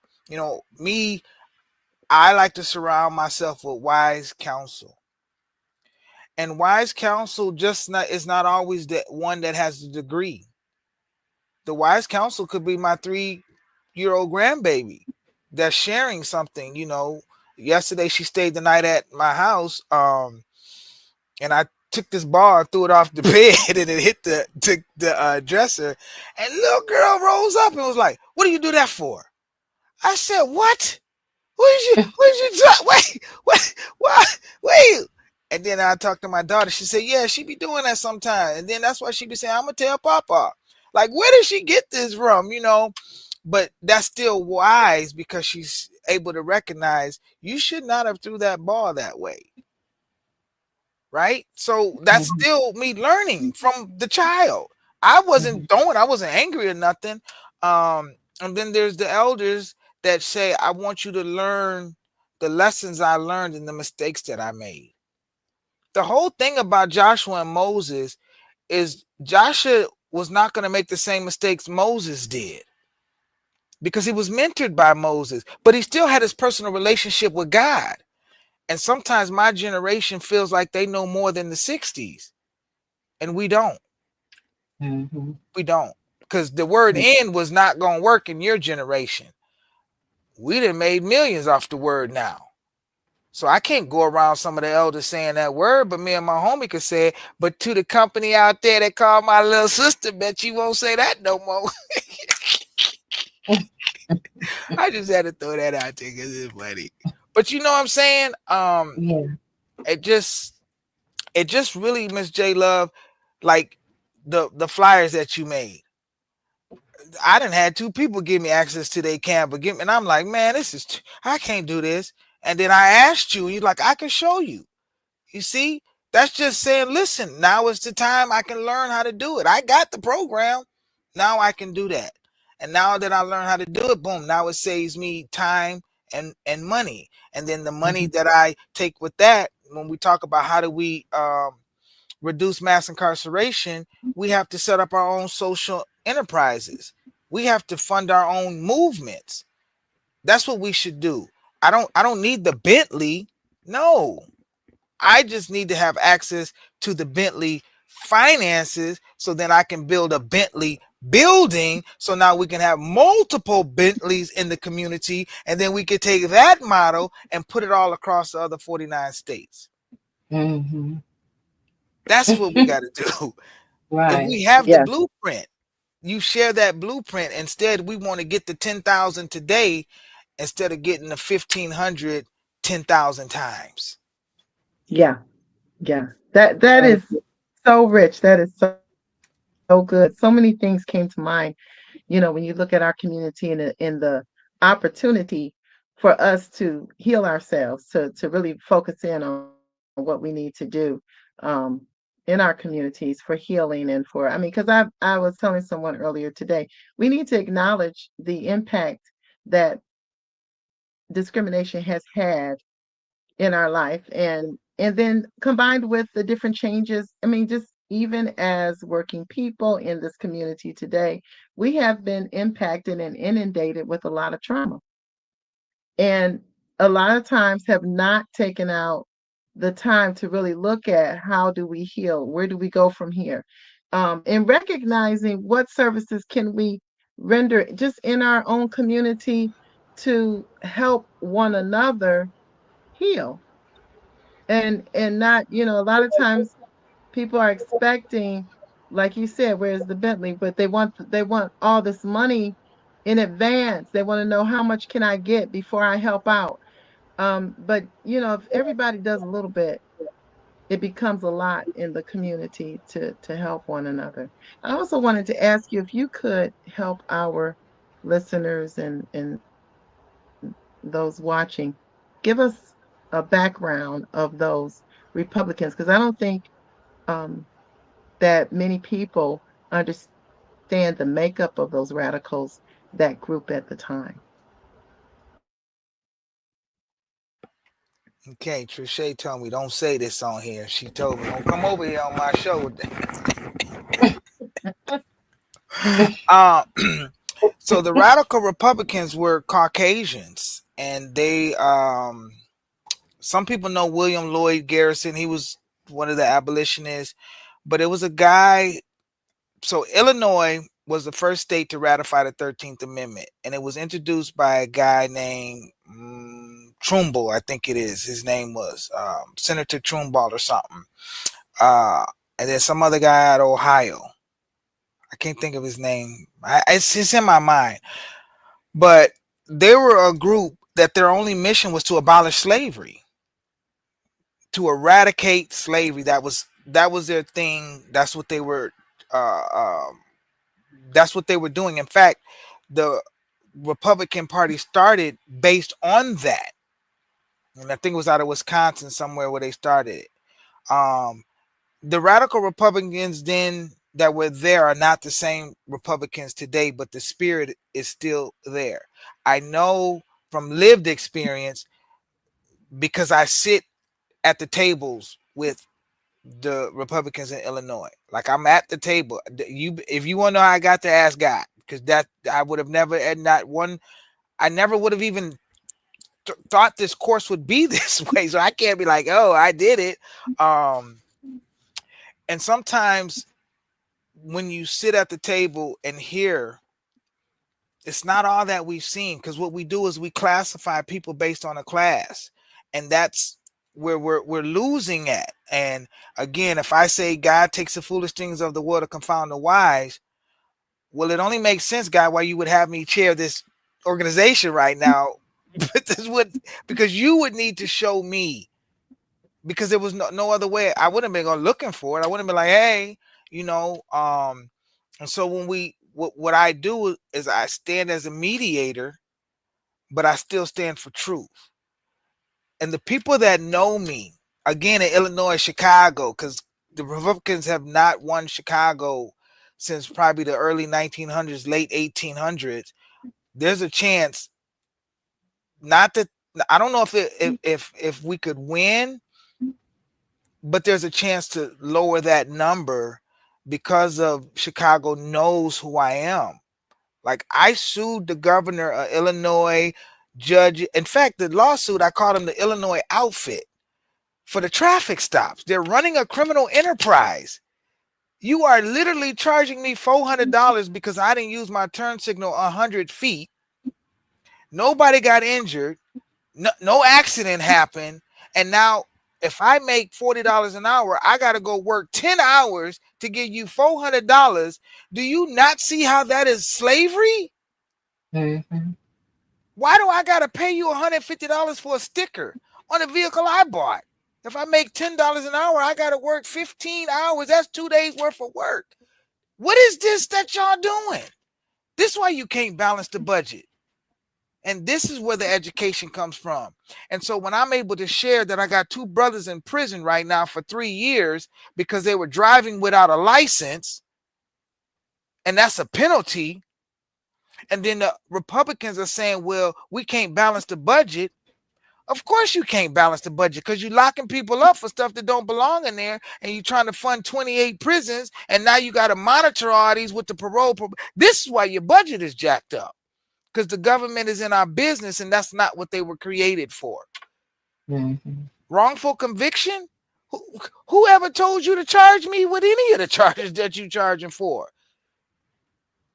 I like to surround myself with wise counsel. And wise counsel is not always the one that has the degree. The wise counsel could be my 3-year-old grandbaby that's sharing something. Yesterday she stayed the night at my house, and I took this ball and threw it off the bed and it hit the dresser, and little girl rose up and was like, what do you do that for? I said, what? What did you do? Wait. And then I talked to my daughter. She said, yeah, she be doing that sometimes. And then that's why she be saying, I'm going to tell Papa. Like, where did she get this from? But that's still wise because she's able to recognize you should not have threw that ball that way. Right? So that's still me learning from the child. I wasn't angry or nothing. And then there's the elders that say, I want you to learn the lessons I learned and the mistakes that I made. The whole thing about Joshua and Moses is Joshua was not going to make the same mistakes Moses did because he was mentored by Moses, but he still had his personal relationship with God. And sometimes my generation feels like they know more than the 60s, and we don't. Mm-hmm. We don't, because the word "in" was not going to work in your generation. We done made millions off the word now. So I can't go around some of the elders saying that word, but me and my homie could say it. But to the company out there that call my little sister, bet you won't say that no more. I just had to throw that out there because it's funny. But you know what I'm saying? Yeah. It just really, Miss J Love, like the flyers that you made. I done had 2 people give me access to their camp, and I'm like, man, I can't do this. And then I asked you, and you're like, I can show you. You see, that's just saying, listen, now is the time I can learn how to do it. I got the program. Now I can do that. And now that I learn how to do it, boom, now it saves me time and money. And then the money that I take with that, when we talk about how do we reduce mass incarceration, we have to set up our own social enterprises. We have to fund our own movements. That's what we should do. I don't need the Bentley. No. I just need to have access to the Bentley finances so then I can build a Bentley building. So now we can have multiple Bentleys in the community, and then we can take that model and put it all across the other 49 states. Mm-hmm. That's what we got to do. Right. If we have the blueprint, you share that blueprint. Instead, we want to get the 10,000 today instead of getting the 1,500 10,000 times. Yeah. That is so rich. That is so good. So many things came to mind. When you look at our community and in the opportunity for us to heal ourselves, to really focus in on what we need to do in our communities for healing and because I was telling someone earlier today, we need to acknowledge the impact that discrimination has had in our life, and then combined with the different changes, just even as working people in this community today, we have been impacted and inundated with a lot of trauma. And a lot of times have not taken out the time to really look at how do we heal? Where do we go from here? And recognizing what services can we render just in our own community to help one another heal. And not, a lot of times people are expecting, like you said, where's the Bentley? But they want all this money in advance. They want to know, how much can I get before I help out? But if everybody does a little bit, it becomes a lot in the community to help one another. I also wanted to ask you if you could help our listeners and those watching, give us a background of those Republicans, because I don't think that many people understand the makeup of those radicals, that group at the time. Okay, Trisha told me don't say this on here. She told me don't come over here on my show with that. So the radical Republicans were Caucasians, and they some people know William Lloyd Garrison. He was one of the abolitionists, but it was a guy. So Illinois was the first state to ratify the 13th Amendment, and it was introduced by a guy named Trumbull, I think it is. His name was Senator Trumbull or something. And then some other guy out of Ohio. I can't think of his name. It's in my mind. But they were a group that their only mission was to abolish slavery, to eradicate slavery. That was their thing. That's what they were. That's what they were doing. In fact, the Republican Party started based on that, and I think it was out of Wisconsin somewhere where they started it. The radical Republicans then that were there are not the same Republicans today, but the spirit is still there. I know from lived experience because I sit at the tables with the Republicans in Illinois. Like, I'm at the table. If you want to know how I got to, ask God, because that I would have never, and not one, I never would have even thought this course would be this way. So I can't be like, oh, I did it. And sometimes when you sit at the table and hear, it's not all that we've seen, because what we do is we classify people based on a class, and that's where we're losing at. And again, if I say God takes the foolish things of the world to confound the wise, well, it only makes sense, God, why you would have me chair this organization right now. But this would, because you would need to show me, because there was no other way. I wouldn't have been looking for it. I wouldn't have been like, hey, and so when what I do is I stand as a mediator, but I still stand for truth. And the people that know me, again, in Illinois, Chicago, because the Republicans have not won Chicago since probably the early 1900s, late 1800s. There's a chance, not that, I don't know if we could win, but there's a chance to lower that number because of Chicago knows who I am. Like, I sued the governor of Illinois, judge. In fact, the lawsuit, I called him the Illinois outfit for the traffic stops. They're running a criminal enterprise. You are literally charging me $400 because I didn't use my turn signal 100 feet. Nobody got injured. No accident happened. And now if I make $40 an hour, I got to go work 10 hours to give you $400. Do you not see how that is slavery? Mm-hmm. Why do I got to pay you $150 for a sticker on a vehicle I bought? If I make $10 an hour, I got to work 15 hours. That's 2 days worth of work. What is this that y'all doing? This is why you can't balance the budget. And this is where the education comes from. And so when I'm able to share that I got 2 brothers in prison right now for 3 years because they were driving without a license, and that's a penalty. And then the Republicans are saying, well, we can't balance the budget. Of course you can't balance the budget because you're locking people up for stuff that don't belong in there, and you're trying to fund 28 prisons, and now you got to monitor all these with the parole. This is why your budget is jacked up, because the government is in our business, and that's not what they were created for. Mm-hmm. Wrongful conviction? Whoever told you to charge me with any of the charges that you're charging for?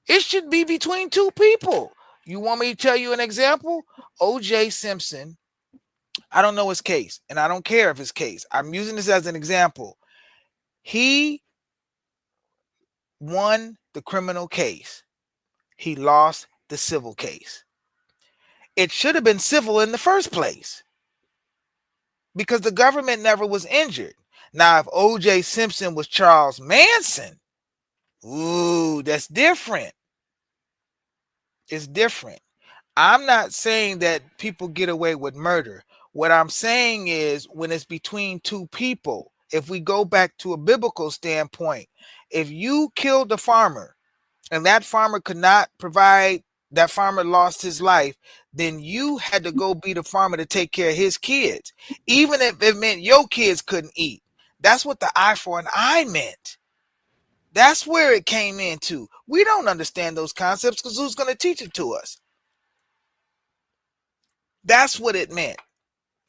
It should be between two people. You want me to tell you an example? O.J. Simpson, I don't know his case, and I don't care if his case. I'm using this as an example. He won the criminal case. He lost the civil case. It should have been civil in the first place because the government never was injured. Now, if O.J. Simpson was Charles Manson, ooh, that's different. It's different. I'm not saying that people get away with murder. What I'm saying is when it's between two people, if we go back to a biblical standpoint, if you killed a farmer and that farmer could not provide, that farmer lost his life, then you had to go be the farmer to take care of his kids, even if it meant your kids couldn't eat. That's what the eye for an eye meant. That's where it came into. We don't understand those concepts because who's going to teach it to us? That's what it meant.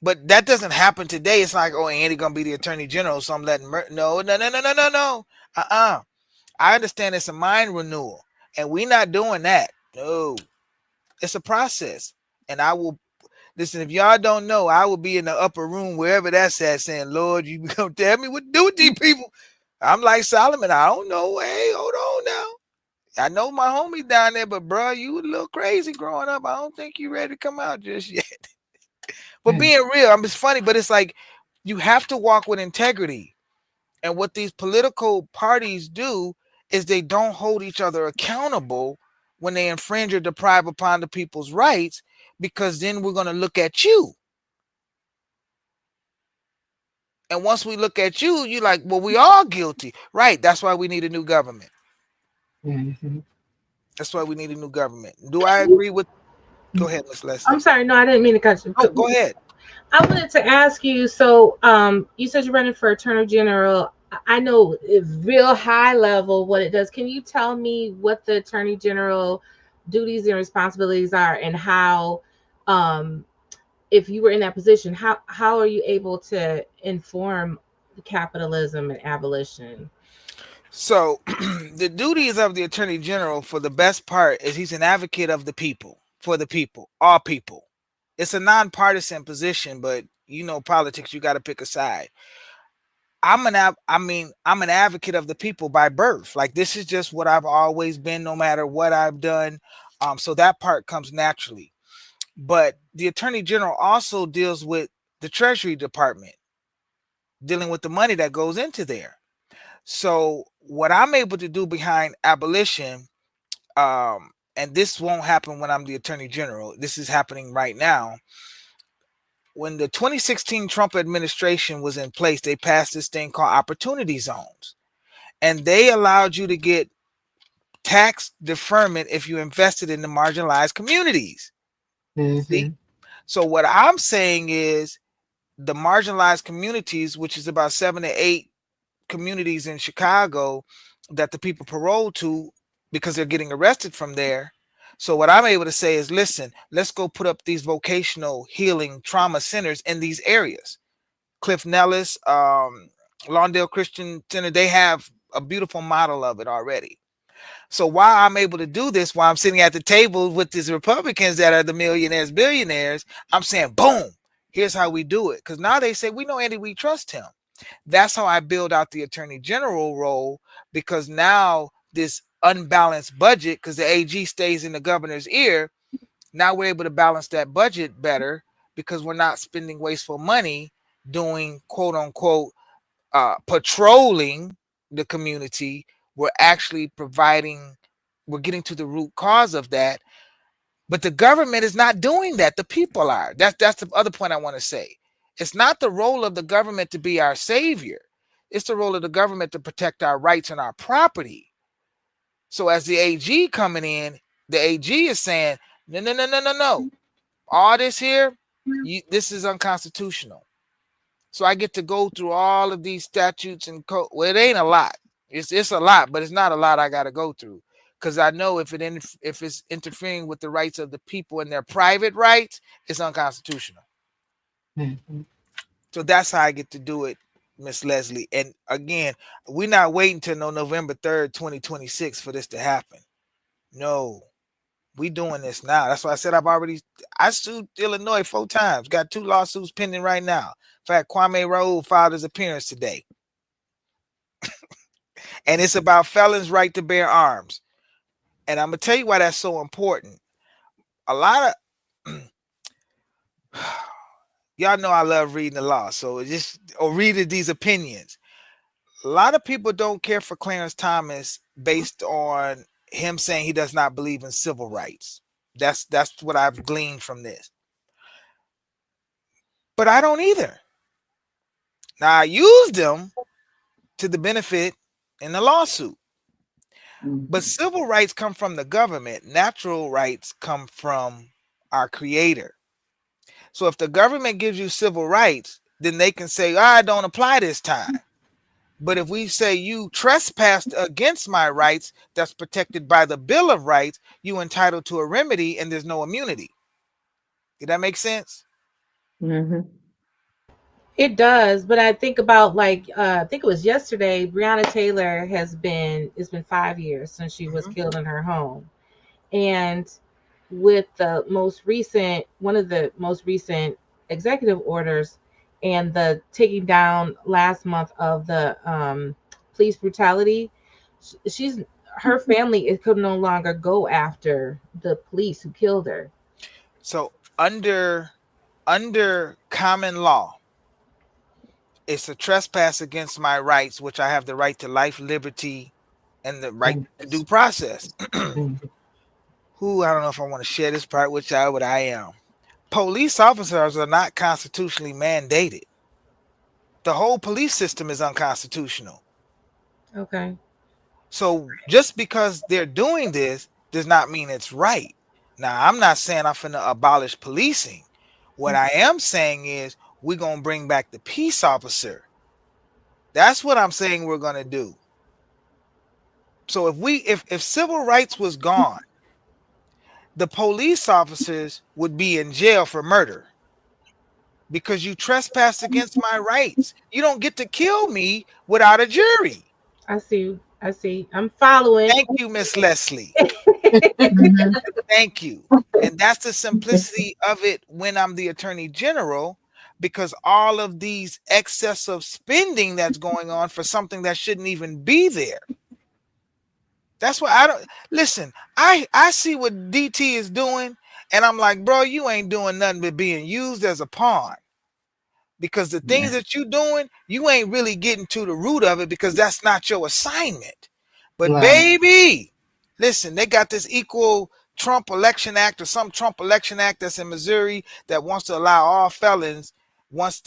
But that doesn't happen today. It's like, oh, Andy going to be the attorney general, so I'm letting no. I understand it's a mind renewal, and we're not doing that. No, it's a process. And I will listen. If y'all don't know, I will be in the upper room wherever that's at, saying, "Lord, you gonna tell me what to do with these people?" I'm like Solomon. I don't know. Hey, hold on now. I know my homie down there, but bro, you a little crazy growing up. I don't think you ready to come out just yet. But being real, it's funny, but it's like you have to walk with integrity. And what these political parties do is they don't hold each other accountable when they infringe or deprive upon the people's rights, because then we're going to look at you. And once we look at you, you're like, well, we all guilty. Right. That's why we need a new government. Mm-hmm. That's why we need a new government. Do I agree with? Go ahead, Ms. Leslie. I'm sorry. No, I didn't mean to cut you. Oh, go ahead. I wanted to ask you, so you said you're running for Attorney General. I know it's real high level what it does. Can you tell me what the Attorney General duties and responsibilities are, and how, if you were in that position, how are you able to inform capitalism and abolition? So the duties of the Attorney General, for the best part, is he's an advocate of the people, for the people, all people. It's a nonpartisan position, but you know, politics, you got to pick a side. I'm an advocate of the people by birth. Like, this is just what I've always been, no matter what I've done. So that part comes naturally. But the Attorney General also deals with the Treasury Department, dealing with the money that goes into there. So what I'm able to do behind abolition, and this won't happen when I'm the Attorney General, this is happening right now. When the 2016 Trump administration was in place, they passed this thing called opportunity zones, and they allowed you to get tax deferment if you invested in the marginalized communities. Mm-hmm. See? So what I'm saying is the marginalized communities, which is about 7 to 8 communities in Chicago that the people parole to because they're getting arrested from there. So what I'm able to say is, listen, let's go put up these vocational healing trauma centers in these areas. Cliff Nellis, Lawndale Christian Center, they have a beautiful model of it already. So while I'm able to do this, while I'm sitting at the table with these Republicans that are the millionaires, billionaires, I'm saying, boom, here's how we do it. Because now they say, we know Andy, we trust him. That's how I build out the Attorney General role, because now this unbalanced budget, because the AG stays in the governor's ear, now we're able to balance that budget better because we're not spending wasteful money doing quote unquote patrolling the community. We're actually providing, we're getting to the root cause of that. But the government is not doing that. The people are. That's the other point I want to say. It's not the role of the government to be our savior. It's the role of the government to protect our rights and our property. So as the AG coming in, the AG is saying, no. All this here, this is unconstitutional. So I get to go through all of these statutes and code. Well, it ain't a lot. It's a lot, but it's not a lot I got to go through, because I know if it's interfering with the rights of the people and their private rights, it's unconstitutional. Mm-hmm. So that's how I get to do it, Miss Leslie. And again, we're not waiting till November 3rd, 2026 for this to happen. No, we doing this now. That's why I said I sued Illinois 4 times. Got 2 lawsuits pending right now. In fact, Kwame Raoul filed his appearance today. And it's about felons' right to bear arms. And I'm going to tell you why that's so important. A lot of y'all know I love reading the law, so reading these opinions. A lot of people don't care for Clarence Thomas based on him saying he does not believe in civil rights. That's what I've gleaned from this. But I don't either. Now, I used them to the benefit in the lawsuit. But civil rights come from the government. Natural rights come from our creator. So if the government gives you civil rights, then they can say, I don't apply this time. But if we say you trespassed against my rights that's protected by the Bill of Rights, you entitled to a remedy and there's no immunity. Did that make sense? Mm-hmm. It does, but I think about I think it was yesterday, Breonna Taylor it's been 5 years since she was killed in her home. And with one of the most recent executive orders and the taking down last month of the police brutality, her family could no longer go after the police who killed her. So under common law, it's a trespass against my rights, which I have the right to life, liberty, and the right to due process. I don't know if I want to share this part with y'all, but I am. Police officers are not constitutionally mandated. The whole police system is unconstitutional. Okay. So just because they're doing this does not mean it's right. Now, I'm not saying I'm finna abolish policing. What I am saying is we're going to bring back the peace officer. That's what I'm saying we're going to do. So if civil rights was gone, the police officers would be in jail for murder because you trespassed against my rights. You don't get to kill me without a jury. I see. I'm following. Thank you, Miss Leslie. Thank you. And that's the simplicity of it when I'm the Attorney General, because all of these excess of spending that's going on for something that shouldn't even be there. That's why I don't listen. I see what DT is doing, and I'm like, bro, you ain't doing nothing but being used as a pawn. Because the things that you're doing, you ain't really getting to the root of it because that's not your assignment. But baby, listen, they got this equal Trump Election Act or some Trump Election Act that's in Missouri that wants to allow all felons, once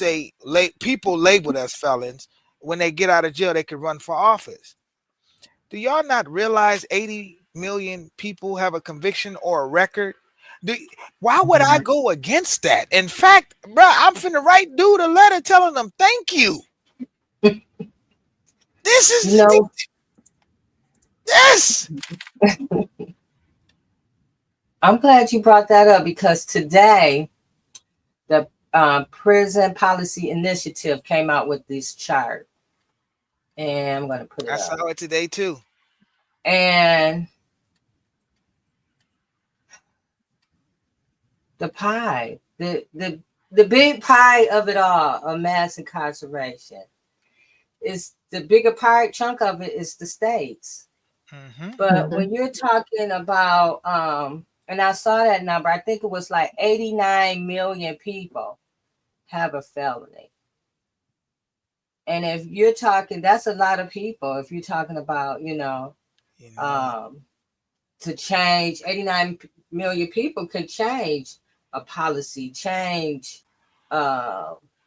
people labeled as felons, when they get out of jail, they can run for office. Do y'all not realize 80 million people have a conviction or a record? Why would I go against that? In fact, bro, I'm finna write dude a letter telling them thank you. This is yes. I'm glad you brought that up because today the Prison Policy Initiative came out with this chart, and I'm going to put it. I saw it today too, and the pie, the big pie of it all, of mass incarceration, is the bigger pie chunk of it is the states. But when you're talking about, and I saw that number, I think it was like 89 million people have a felony. And if you're talking, that's a lot of people. If you're talking about, to change 89 million people could change a policy, change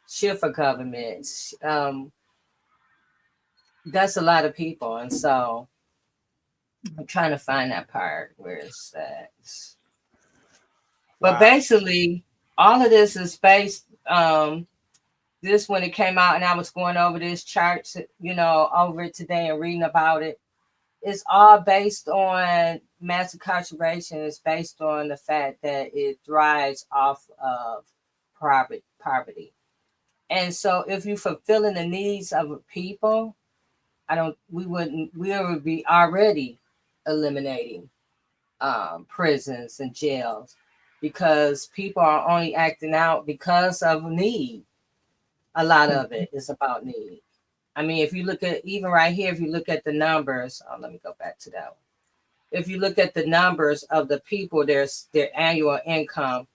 shift for governments. That's a lot of people. And so I'm trying to find that part where it's at. But basically, all of this is based, this when it came out and I was going over this chart, you know, over it today and reading about it. It's all based on mass incarceration. It's based on the fact that it thrives off of poverty. And so if you're fulfilling the needs of a people, we would be already eliminating prisons and jails, because people are only acting out because of need. A lot of it is about need. I mean, if you look at, even right here, if you look at the numbers, let me go back to that one. If you look at the numbers of the people, their annual income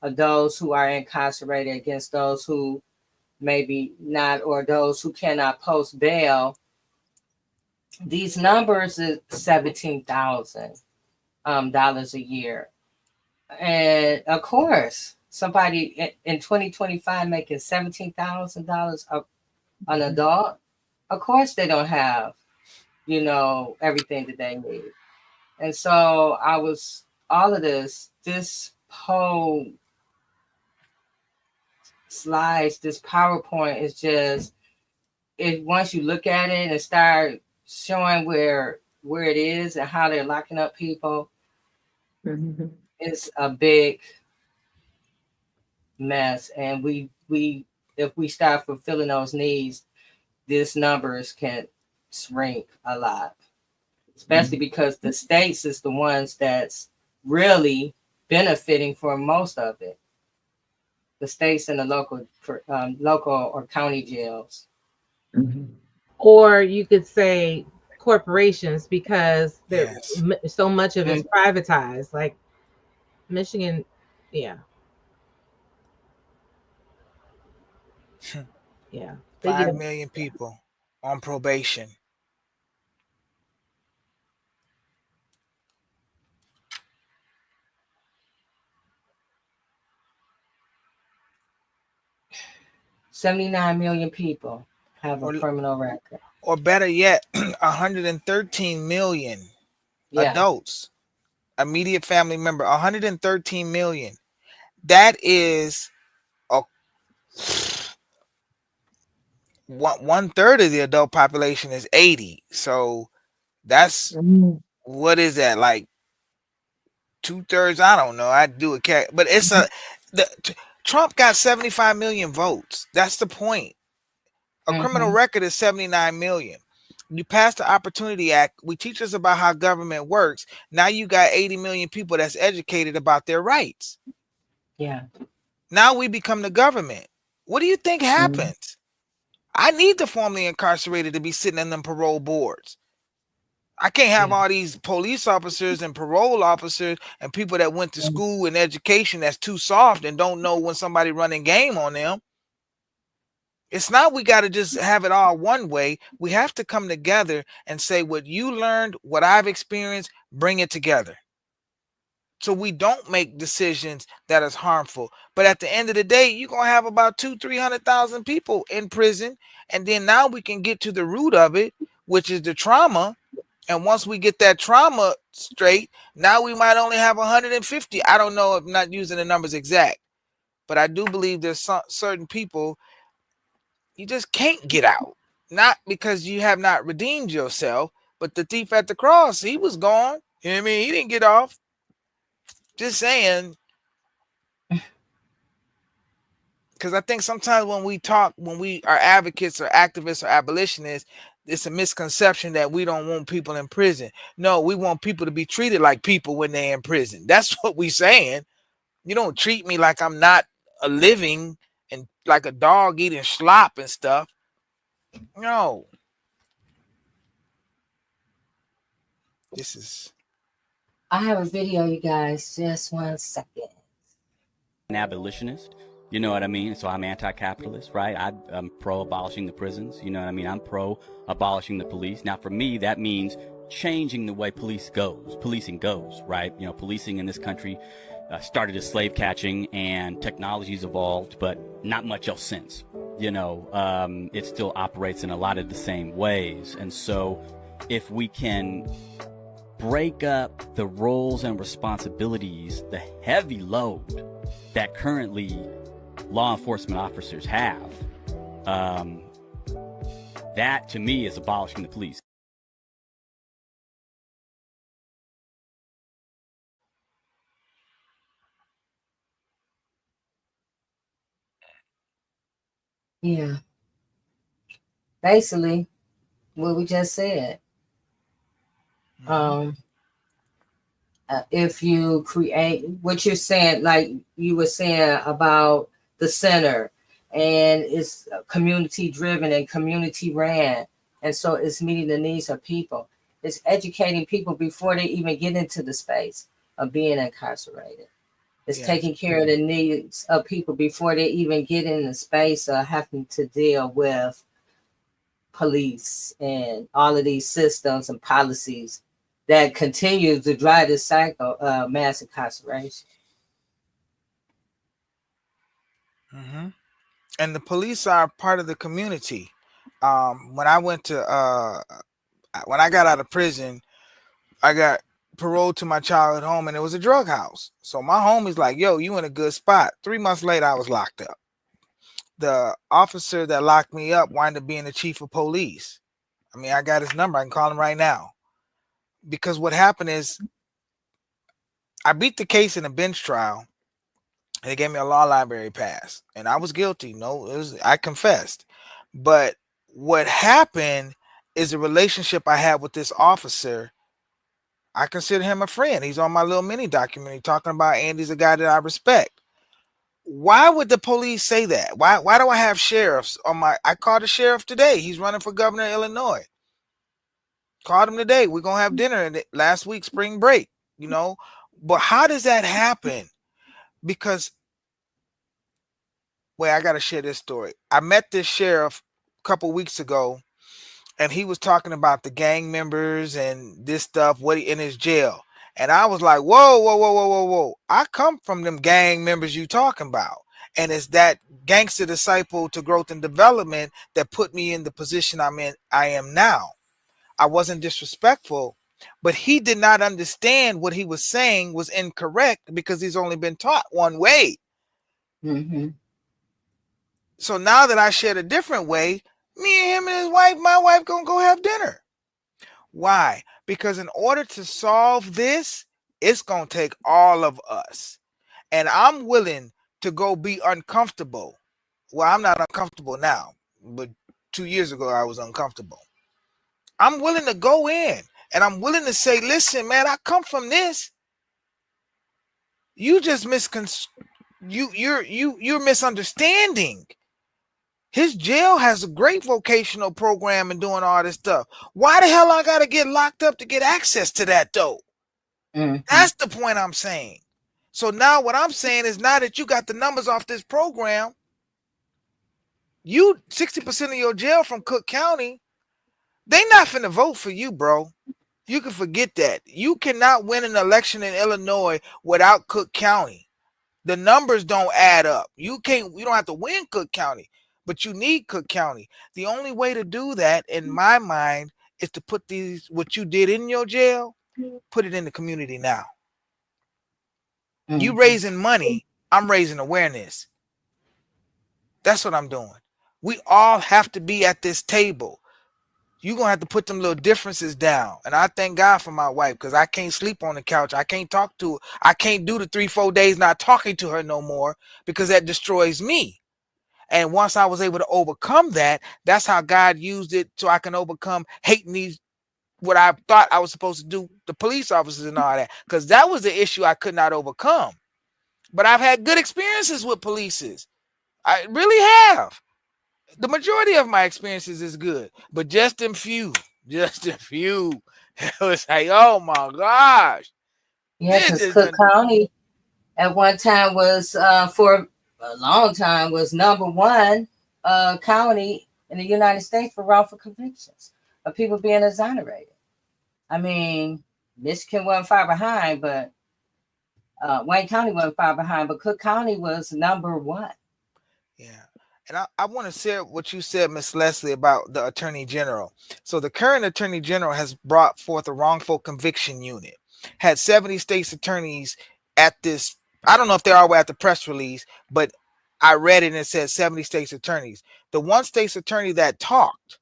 of those who are incarcerated against those who maybe not, or those who cannot post bail, these numbers is $17,000 a year. And of course, somebody in 2025 making $17,000 an adult, of course they don't have, you know, everything that they need. And so all of this whole slides, this PowerPoint is just, once you look at it and start showing where it is and how they're locking up people, it's a big mess. And if we start fulfilling those needs, these numbers can shrink a lot, especially because the states is the ones that's really benefiting from most of it. The states and the local or county jails. Or you could say corporations, because so much of it's privatized, like Michigan. Yeah. 5 million people on probation. $79 million people have a criminal record. Or better yet, 113 million adults, immediate family member, 113 million. That is one third of the adult population is 80. So that's what is that, like 2/3? I don't know. I do a cat, but it's Trump got 75 million votes. That's the point. A criminal record is 79 million. You pass the Opportunity Act. We teach us about how government works. Now you got 80 million people that's educated about their rights. Yeah. Now we become the government. What do you think happens? I need the formerly incarcerated to be sitting in them parole boards. I can't have all these police officers and parole officers and people that went to school and education that's too soft and don't know when somebody running game on them. It's not we got to just have it all one way. We have to come together and say what you learned, what I've experienced, bring it together. So we don't make decisions that is harmful. But at the end of the day, you're going to have about 200,000-300,000 people in prison. And then now we can get to the root of it, which is the trauma. And once we get that trauma straight, now we might only have 150. I don't know, I'm not using the numbers exact, but I do believe there's certain people you just can't get out. Not because you have not redeemed yourself, but the thief at the cross, he was gone. You know what I mean? He didn't get off. Just saying. Because I think sometimes when we are advocates or activists or abolitionists, it's a misconception that we don't want people in prison. No, we want people to be treated like people when they're in prison. That's what we're saying. You don't treat me like I'm not a living and like a dog eating slop and stuff. No. I have a video, you guys. Just 1 second. An abolitionist, you know what I mean? So I'm anti-capitalist, right? I'm pro-abolishing the prisons, you know what I mean? I'm pro-abolishing the police. Now, for me, that means changing the way policing goes, right? You know, policing in this country started as slave catching, and technology's evolved, but not much else since. You know, it still operates in a lot of the same ways. And so if we can break up the roles and responsibilities, the heavy load that currently law enforcement officers have. That to me is abolishing the police. Yeah. Basically, what we just said. If you create what you're saying, like you were saying about the center, and it's community driven and community ran, and so it's meeting the needs of people. It's educating people before they even get into the space of being incarcerated. It's taking care of the needs of people before they even get in the space of having to deal with police and all of these systems and policies that continue to drive this cycle of mass incarceration. And the police are part of the community. When I got out of prison, I got paroled to my childhood home, and it was a drug house. So my homie's like, yo, you in a good spot. 3 months later, I was locked up. The officer that locked me up wound up being the chief of police. I mean, I got his number. I can call him right now. Because what happened is I beat the case in a bench trial, and they gave me a law library pass. And I was guilty. I confessed. But what happened is the relationship I had with this officer. I consider him a friend. He's on my little mini documentary talking about Andy's a guy that I respect. Why would the police say that? Why do I have sheriffs on my... I called the sheriff today. He's running for governor of Illinois. Called him today. We're going to have dinner last week, spring break, But how does that happen? Because, I got to share this story. I met this sheriff a couple weeks ago, and he was talking about the gang members and this stuff, in his jail. And I was like, whoa. I come from them gang members you talking about. And it's that gangster disciple to growth and development that put me in the position I am now. I wasn't disrespectful, but he did not understand what he was saying was incorrect because he's only been taught one way. So now that I shared a different way, me and him and his wife, my wife, gonna go have dinner. Why? Because in order to solve this, it's gonna take all of us. And I'm willing to go be uncomfortable. Well, I'm not uncomfortable now, but 2 years ago I was uncomfortable. I'm willing to go in, and I'm willing to say, listen, man, I come from this. You just you're misunderstanding. His jail has a great vocational program and doing all this stuff. Why the hell I gotta get locked up to get access to that though? That's the point I'm saying. So now what I'm saying is, now that you got the numbers off this program, 60% of your jail from Cook County, they not finna vote for you, bro. You can forget that. You cannot win an election in Illinois without Cook County. The numbers don't add up. You don't have to win Cook County, but you need Cook County. The only way to do that, in my mind, is to put what you did in your jail, put it in the community now. You raising money, I'm raising awareness. That's what I'm doing. We all have to be at this table. You're going to have to put them little differences down. And I thank God for my wife, because I can't sleep on the couch. I can't talk to her. I can't do the 3-4 days not talking to her no more, because that destroys me. And once I was able to overcome that, that's how God used it, so I can overcome hating what I thought I was supposed to do, the police officers and all that, because that was the issue I could not overcome. But I've had good experiences with polices. I really have. The majority of my experiences is good, but just a few. It was like, oh my gosh. Yeah, because Cook County at one time was, for a long time, was #1 county in the United States for wrongful convictions of people being exonerated. I mean, Michigan wasn't far behind, but Wayne County wasn't far behind, but Cook County was #1. Yeah. And I want to share what you said, Miss Leslie, about the Attorney General. So the current Attorney General has brought forth a wrongful conviction unit, had 70 states attorneys at this. I don't know if they are at the press release, but I read it and it says 70 states attorneys. The one state's attorney that talked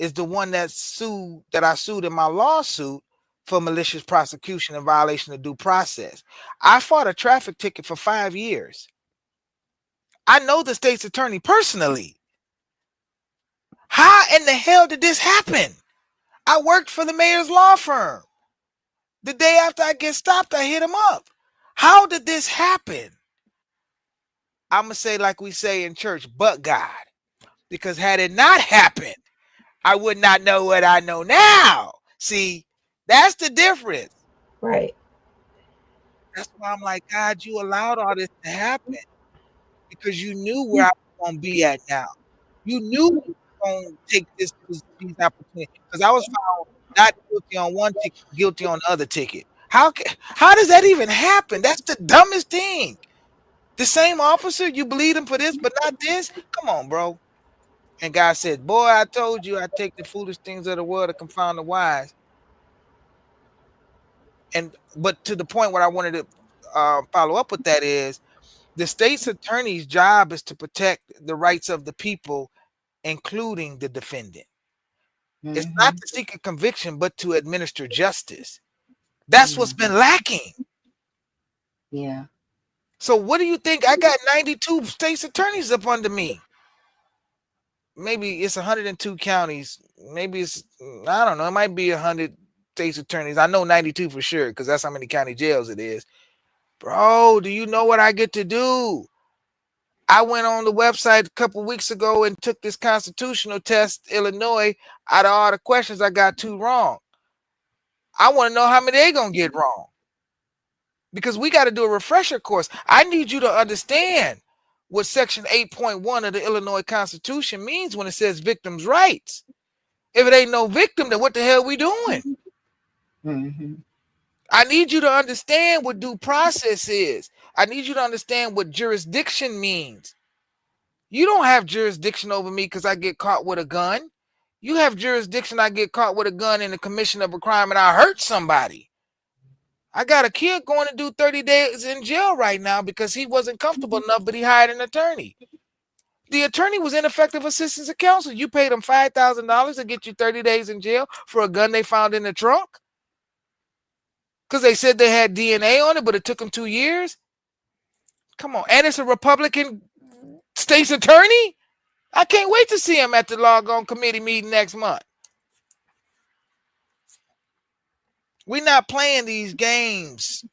is the one that I sued in my lawsuit for malicious prosecution and violation of due process. I fought a traffic ticket for 5 years. I know the state's attorney personally. How in the hell did this happen? I worked for the mayor's law firm. The day after I get stopped, I hit him up. How did this happen? I'm going to say like we say in church, but God. Because had it not happened, I would not know what I know now. See, that's the difference. Right. That's why I'm like, God, you allowed all this to happen because you knew where I was going to be at now. You knew you were going to take these opportunities. Because I was found not guilty on one ticket, guilty on the other ticket. How does that even happen? That's the dumbest thing. The same officer, you believe him for this, but not this? Come on, bro. And God said, boy, I told you I take the foolish things of the world to confound the wise. But to the point what I wanted to follow up with that is the state's attorney's job is to protect the rights of the people, including the defendant. Mm-hmm. It's not to seek a conviction, but to administer justice. That's what's been lacking. Yeah. So what do you think? I got 92 state's attorneys up under me. Maybe it's 102 counties. Maybe it's, I don't know. It might be 100 state's attorneys. I know 92 for sure because that's how many county jails it is. Bro, do you know what I get to do? I went on the website a couple weeks ago and took this constitutional test, Illinois. Out of all the questions, I got 2 wrong. I want to know how many they going to get wrong. Because we got to do a refresher course. I need you to understand what Section 8.1 of the Illinois Constitution means when it says victims' rights. If it ain't no victim, then what the hell we doing? Mm-hmm. I need you to understand what due process is. I need you to understand what jurisdiction means. You don't have jurisdiction over me because I get caught with a gun. You have jurisdiction. I get caught with a gun in the commission of a crime and I hurt somebody. I got a kid going to do 30 days in jail right now because he wasn't comfortable enough, but he hired an attorney. The attorney was ineffective assistance of counsel. You paid him $5,000 to get you 30 days in jail for a gun they found in the trunk? Because they said they had DNA on it, but it took them 2 years? Come on. And it's a Republican state's attorney? I can't wait to see him at the Log-On Committee meeting next month. We're not playing these games.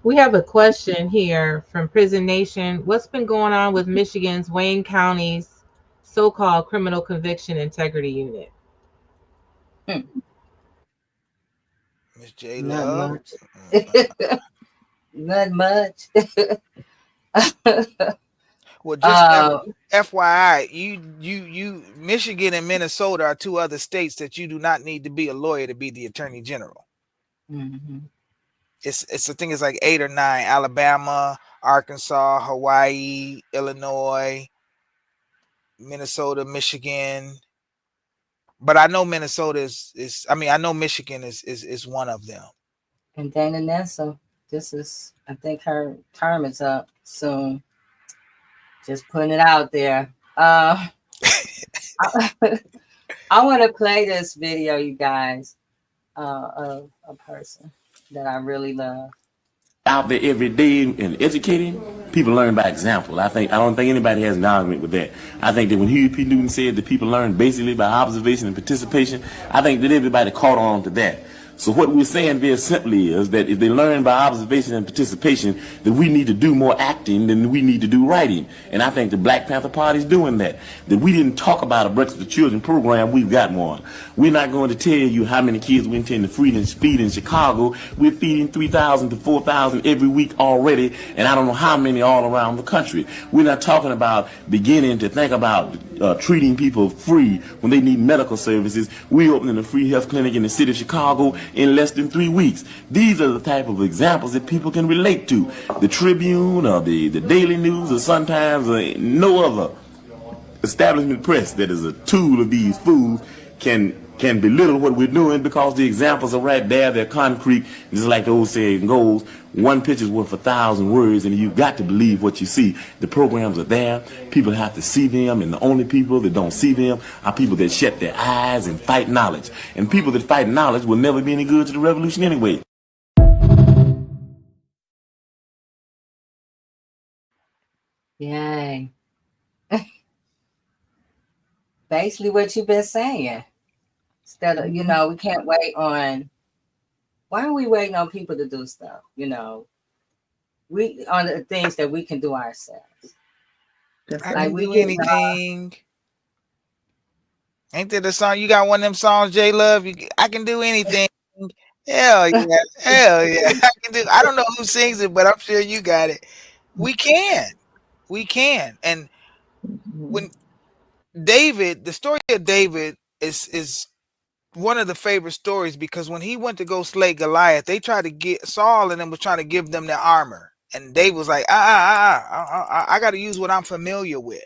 We have a question here from Prison Nation. What's been going on with Michigan's Wayne County's so-called criminal conviction integrity unit? Miss J. Not Love. much. Not much. Well, just FYI, you Michigan and Minnesota are 2 other states that you do not need to be a lawyer to be the attorney general. Mm-hmm. It's I think it's like 8 or 9: Alabama, Arkansas, Hawaii, Illinois, Minnesota, Michigan. But I know Minnesota I know Michigan is one of them. And Dana Nessa, I think her term is up soon. Just putting it out there. I want to play this video, you guys, of a person that I really love. Out there every day and educating, people learn by example. I don't think anybody has an argument with that. I think that when Huey P. Newton said that people learn basically by observation and participation, I think that everybody caught on to that. So what we're saying very simply is that if they learn by observation and participation, that we need to do more acting than we need to do writing. And I think the Black Panther Party is doing that. That we didn't talk about a Breakfast of Children program, we've got one. We're not going to tell you how many kids we intend to feed in Chicago. We're feeding 3,000 to 4,000 every week already, and I don't know how many all around the country. We're not talking about beginning to think about treating people free when they need medical services. We're opening a free health clinic in the city of Chicago, in less than 3 weeks. These are the type of examples that people can relate to. The Tribune or the Daily News or sometimes no other establishment press that is a tool of these fools can belittle what we're doing, because the examples are right there. They're concrete. Just like the old saying goes, one picture's worth 1,000 words, and you've got to believe what you see. The programs are there. People have to see them, and the only people that don't see them are people that shut their eyes and fight knowledge. And people that fight knowledge will never be any good to the revolution anyway. Yay. Basically what you've been saying. Instead of, we can't wait on, why are we waiting on people to do stuff? We on the things that we can do ourselves. I can do anything. Ain't that the song? You got one of them songs, J Love? I can do anything. Hell yeah. Hell yeah. I don't know who sings it, but I'm sure you got it. We can. And when David, the story of David is one of the favorite stories, because when he went to go slay Goliath, they tried to get Saul, and then was trying to give them their armor. And David was like, I got to use what I'm familiar with.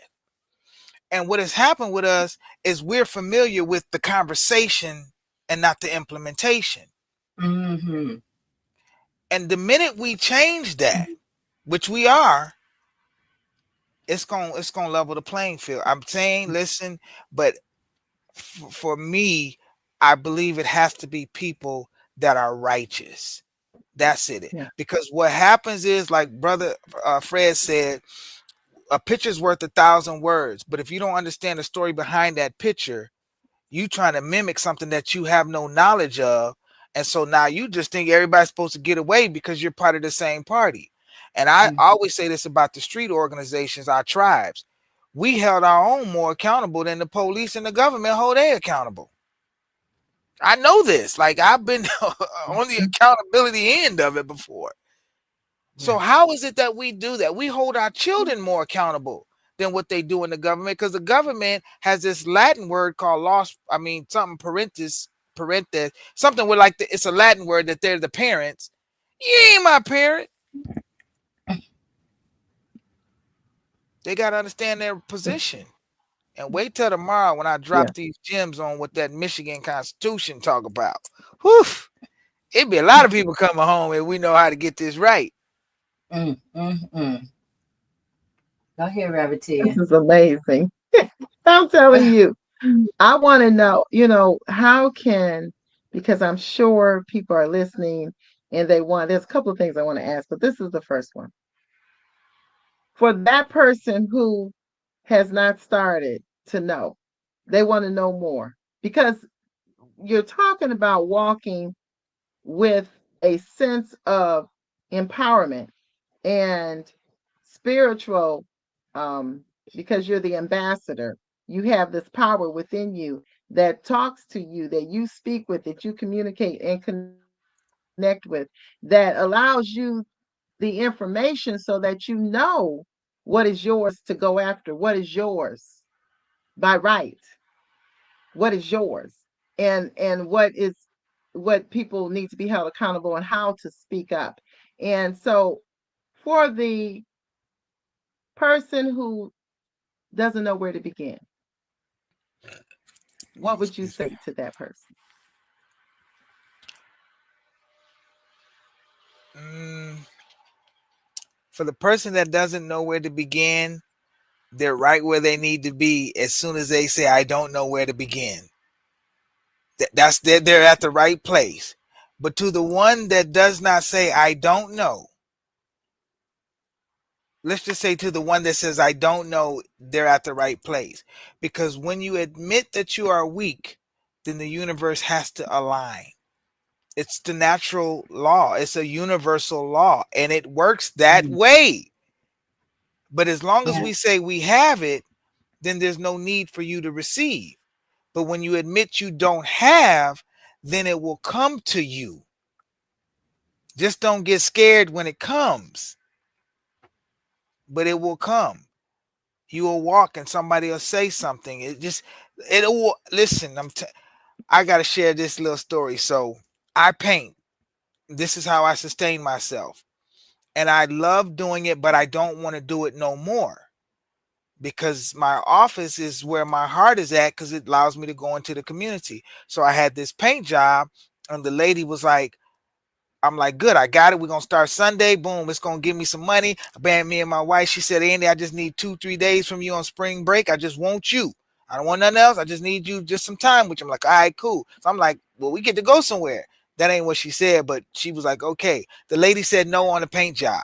And what has happened with us is we're familiar with the conversation and not the implementation. Mm-hmm. And the minute we change that, which we are, it's gonna level the playing field. I'm saying, listen, but for me, I believe it has to be people that are righteous. That's it. Yeah. Because what happens is, like Brother Fred said, a picture's worth 1,000 words. But if you don't understand the story behind that picture, you trying to mimic something that you have no knowledge of. And so now you just think everybody's supposed to get away because you're part of the same party. And I always say this about the street organizations, our tribes. We held our own more accountable than the police and the government hold they accountable. I know this. Like, I've been on the accountability end of it before. So how is it that we do that? We hold our children more accountable than what they do in the government, because the government has this Latin word called something parentis, something with it's a Latin word that they're the parents. You ain't my parent. They got to understand their position. And wait till tomorrow when I drop these gems on what that Michigan Constitution talk about. Whew. It'd be a lot of people coming home if we know how to get this right. Go ahead, Rabbit. This is amazing. I'm telling you. I want to know, how can, because I'm sure people are listening and there's a couple of things I want to ask, but this is the first one. For that person who has not started to know, they want to know more, because you're talking about walking with a sense of empowerment and spiritual, because you're the ambassador. You have this power within you that talks to you, that you speak with, that you communicate and connect with, that allows you the information so that you know what is yours to go after, what is yours by right, what is yours, and what people need to be held accountable and how to speak up. And so for the person who doesn't know where to begin, what would you say to that person? For the person that doesn't know where to begin, they're right where they need to be as soon as they say, I don't know where to begin. They're at the right place. But to the one that does not say, I don't know, let's just say to the one that says, I don't know, they're at the right place. Because when you admit that you are weak, then the universe has to align. It's the natural law. It's a universal law, and it works that way. But as long as we say we have it, then there's no need for you to receive. But when you admit you don't have, then it will come to you. Just don't get scared when it comes. But it will come. You will walk and somebody will say something. Listen, I got to share this little story. So I paint. This is how I sustain myself. And I love doing it, but I don't want to do it no more, because my office is where my heart is at, because it allows me to go into the community. So I had this paint job, and the lady was like, I'm like, good, I got it. We're going to start Sunday. Boom, it's going to give me some money. Bam, me and my wife, she said, Andy, I just need 2-3 days from you on spring break. I just want you. I don't want nothing else. I just need you just some time, which I'm like, all right, cool. So I'm like, well, we get to go somewhere. That ain't what she said, but she was like, okay. The lady said no on the paint job,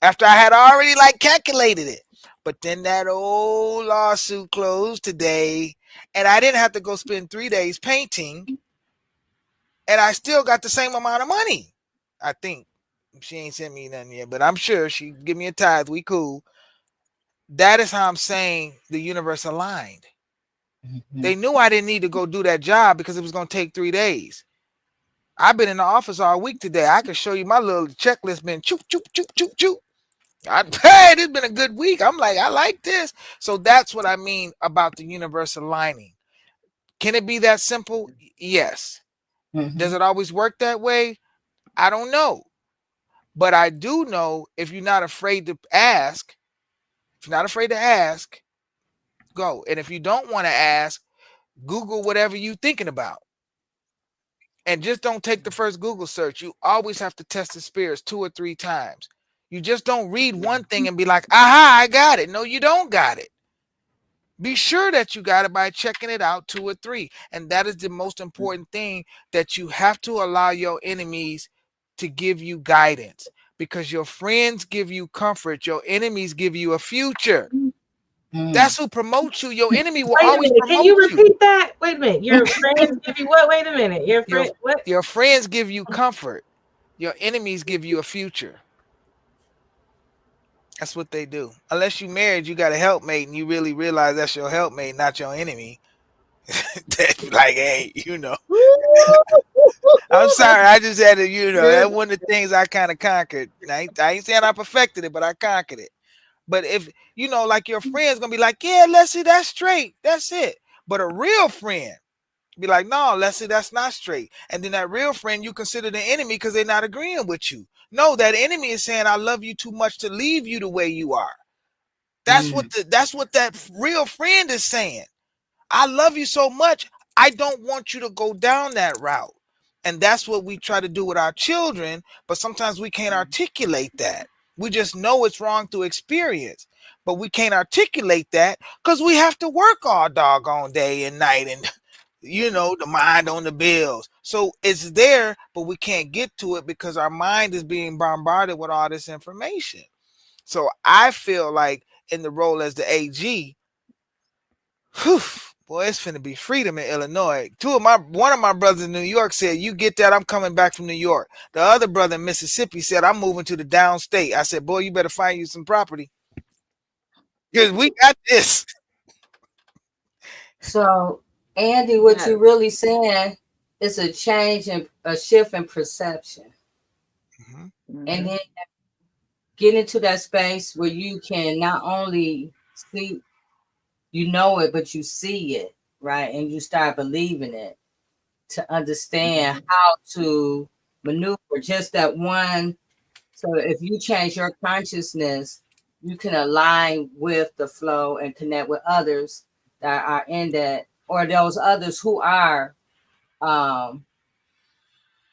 after I had already like calculated it. But then that old lawsuit closed today, and I didn't have to go spend 3 days painting, and I still got the same amount of money. I think she ain't sent me nothing yet, but I'm sure she give me a tithe. We cool. That is how I'm saying the universe aligned. They knew I didn't need to go do that job because it was going to take 3 days. I've been in the office all week today. I can show you my little checklist been choop, choop, choop, choop, choop. Hey, it's been a good week. I'm like, I like this. So that's what I mean about the universe aligning. Can it be that simple? Yes. Does it always work that way? I don't know. But I do know, if you're not afraid to ask, go. And if you don't want to ask, Google whatever you're thinking about. And just don't take the first Google search. You always have to test the spirits 2 or 3 times. You just don't read one thing and be like, aha, I got it. No, you don't got it. Be sure that you got it by checking it out 2 or 3. And that is the most important thing, that you have to allow your enemies to give you guidance, because your friends give you comfort. Your enemies give you a future. That's who promotes you. Your enemy will always promote you. Can you repeat that? Wait a minute. Your friends give you what? Wait a minute. Your friends give you comfort. Your enemies give you a future. That's what they do. Unless you married, you got a helpmate, and you really realize that's your helpmate, not your enemy. Like, hey, you know. I'm sorry. I just had to, you know, that's one of the things I kind of conquered. I ain't saying I perfected it, but I conquered it. But if, you know, like your friend's going to be like, yeah, Leslie, that's straight. That's it. But a real friend be like, no, Leslie, that's not straight. And then that real friend you consider the enemy because they're not agreeing with you. No, that enemy is saying, I love you too much to leave you the way you are. That's what that real friend is saying. I love you so much, I don't want you to go down that route. And that's what we try to do with our children, but sometimes we can't articulate that. We just know it's wrong through experience, but we can't articulate that because we have to work all doggone day and night, and you know, the mind on the bills. So it's there, but we can't get to it because our mind is being bombarded with all this information. So I feel like in the role as the AG, boy, it's finna be freedom in Illinois. One of my brothers in New York said, you get that, I'm coming back from New York. The other brother in Mississippi said, I'm moving to the downstate. I said, boy, you better find you some property, because we got this. So, Andy, what you're really saying is a change and a shift in perception. And then get into that space where you can not only see, you know it, but you see it, right? And you start believing it, to understand how to maneuver just that one. So if you change your consciousness, you can align with the flow and connect with others that are in that, or those others who are of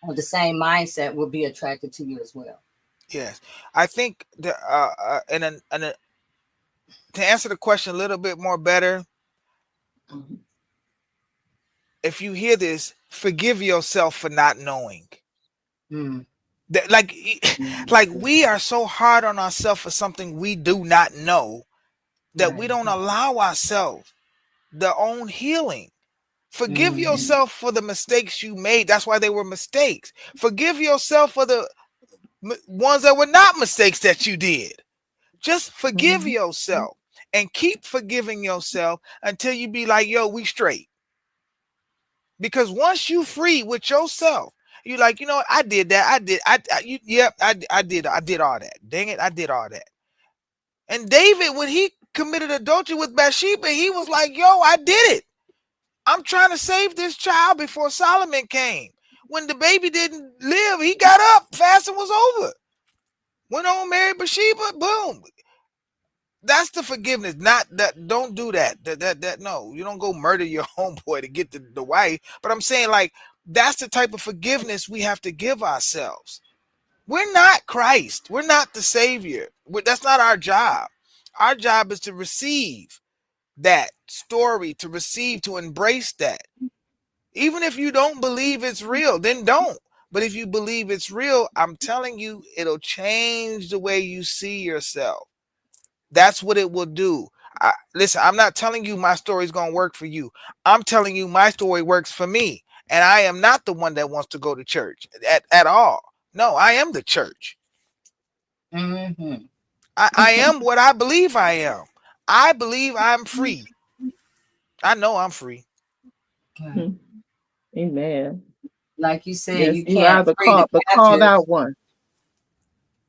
the same mindset will be attracted to you as well. Yes, I think to answer the question a little bit more better, if you hear this, forgive yourself for not knowing. That, like we are so hard on ourselves for something we do not know, that we don't allow ourselves their own healing. Forgive yourself for the mistakes you made. That's why they were mistakes. Forgive yourself for the ones that were not mistakes that you did. Just forgive yourself and keep forgiving yourself until you be like, yo, we straight. Because once you free with yourself, you like, you know what, I did that. I did all that. Dang it, I did all that. And David, when he committed adultery with Bathsheba, he was like, yo, I did it. I'm trying to save this child before Solomon came. When the baby didn't live, he got up, fasting was over. Went on, married Bathsheba, boom. That's the forgiveness. Not that, don't do that. No, you don't go murder your homeboy to get the wife. But I'm saying, like, that's the type of forgiveness we have to give ourselves. We're not Christ. We're not the Savior. That's not our job. Our job is to receive that story, to receive, to embrace that. Even if you don't believe it's real, then don't. But if you believe it's real, I'm telling you, it'll change the way you see yourself. That's what it will do. Listen, I'm not telling you my story is going to work for you. I'm telling you my story works for me. And I am not the one that wants to go to church at all. No, I am the church. Mm-hmm. I am what I believe I am. I believe I'm free. I know I'm free. Okay. Amen. Like you said, Yes, you you are can't the free the called captures. out one.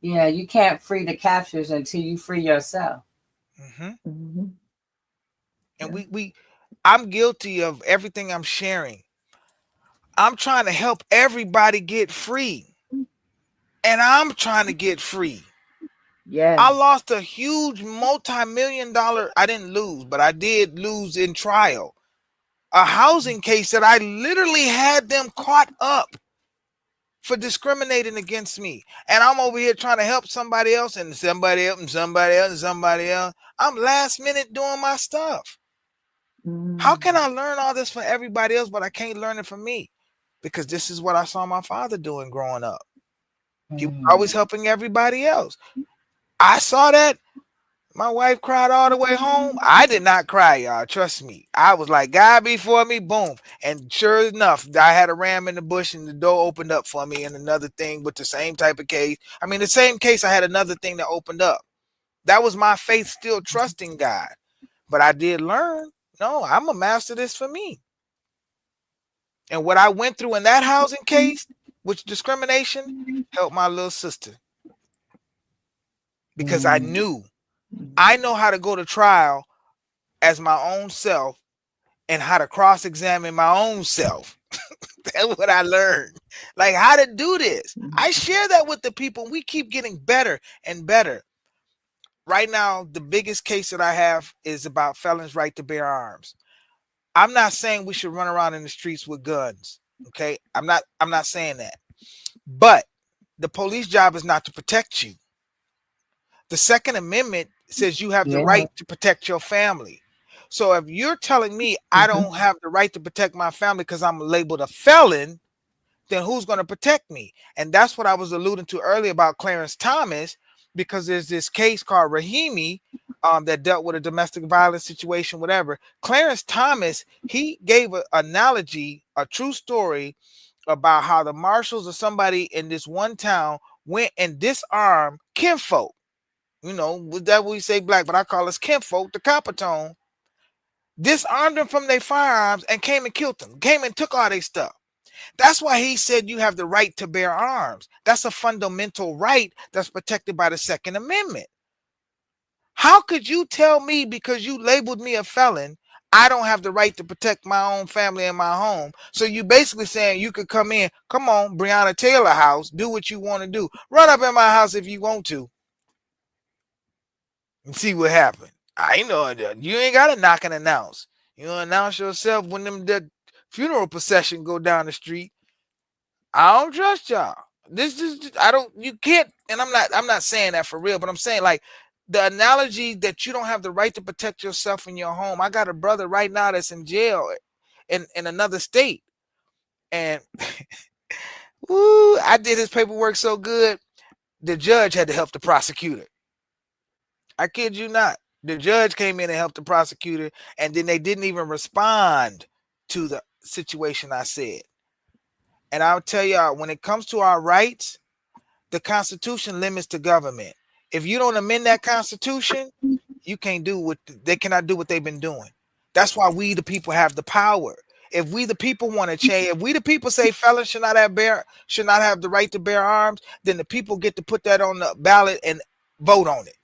Yeah, you can't free the captures until you free yourself. Mm-hmm. Mm-hmm. And I'm guilty of everything I'm sharing. I'm trying to help everybody get free. And I'm trying to get free. Yeah. I lost a huge multi-million-dollar, I didn't lose, but I did lose in trial. A housing case that I literally had them caught up for discriminating against me. And I'm over here trying to help somebody else and somebody else and somebody else and somebody else. I'm last minute doing my stuff. How can I learn all this for everybody else, but I can't learn it for me? Because this is what I saw my father doing growing up. He was always helping everybody else. I saw that. My wife cried all the way home. I did not cry, y'all. Trust me. I was like, God before me, boom. And sure enough, I had a ram in the bush and the door opened up for me and another thing with the same type of case. I mean, the same case, I had another thing that opened up. That was my faith still trusting God. But I did learn, no, I'm a master this for me. And what I went through in that housing case, which discrimination, helped my little sister. Because I know how to go to trial as my own self and how to cross-examine my own self. That's what I learned. Like how to do this. I share that with the people. We keep getting better and better. Right now, the biggest case that I have is about felons' right to bear arms. I'm not saying we should run around in the streets with guns. Okay. I'm not saying that. But the police job is not to protect you. The Second Amendment says you have the right to protect your family. So if you're telling me I don't have the right to protect my family because I'm labeled a felon, then who's going to protect me? And that's what I was alluding to earlier about Clarence Thomas, because there's this case called Rahimi that dealt with a domestic violence situation, whatever. Clarence Thomas, he gave an analogy, a true story about how the marshals or somebody in this one town went and disarmed kinfolk. You know, with that we say black, but I call us kinfolk, the copper tone. Disarmed them from their firearms and came and killed them. Came and took all their stuff. That's why he said you have the right to bear arms. That's a fundamental right that's protected by the Second Amendment. How could you tell me because you labeled me a felon, I don't have the right to protect my own family and my home? So you basically saying you could come in, come on, Breonna Taylor house, do what you want to do. Run up in my house if you want to. And see what happened. I know you ain't got to knock and announce. You announce yourself when the funeral procession go down the street. I don't trust y'all. You can't, and I'm not saying that for real, but I'm saying like the analogy that you don't have the right to protect yourself in your home. I got a brother right now that's in jail in another state. And I did his paperwork so good, the judge had to help the prosecutor. I kid you not. The judge came in and helped the prosecutor, and then they didn't even respond to the situation I said. And I'll tell y'all, when it comes to our rights, the Constitution limits the government. If you don't amend that Constitution, you can't do they cannot do what they've been doing. That's why we, the people, have the power. If we, the people, want to change, if we, the people, say felons should not have the right to bear arms, then the people get to put that on the ballot and vote on it.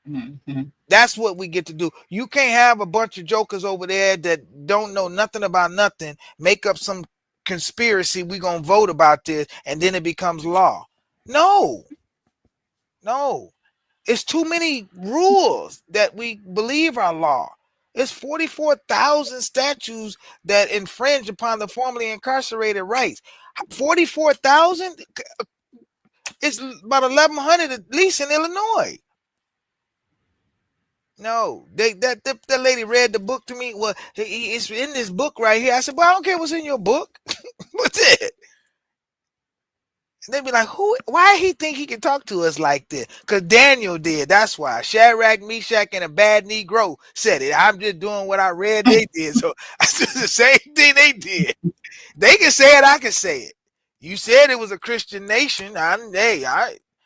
Mm-hmm. That's what we get to do. You can't have a bunch of jokers over there that don't know nothing about nothing, make up some conspiracy, we gonna vote about this and then it becomes law. No, it's too many rules that we believe are law. It's 44,000 statutes that infringe upon the formerly incarcerated rights. 44,000. It's about 1,100 at least in Illinois. No, that lady read the book to me. Well, it's in this book right here. I said, well, I don't care what's in your book. What's it? And they'd be like, who? Why he think he can talk to us like this? Because Daniel did. That's why. Shadrach, Meshach, and a bad Negro said it. I'm just doing what I read they did. So I said the same thing they did. They can say it. I can say it. You said it was a Christian nation.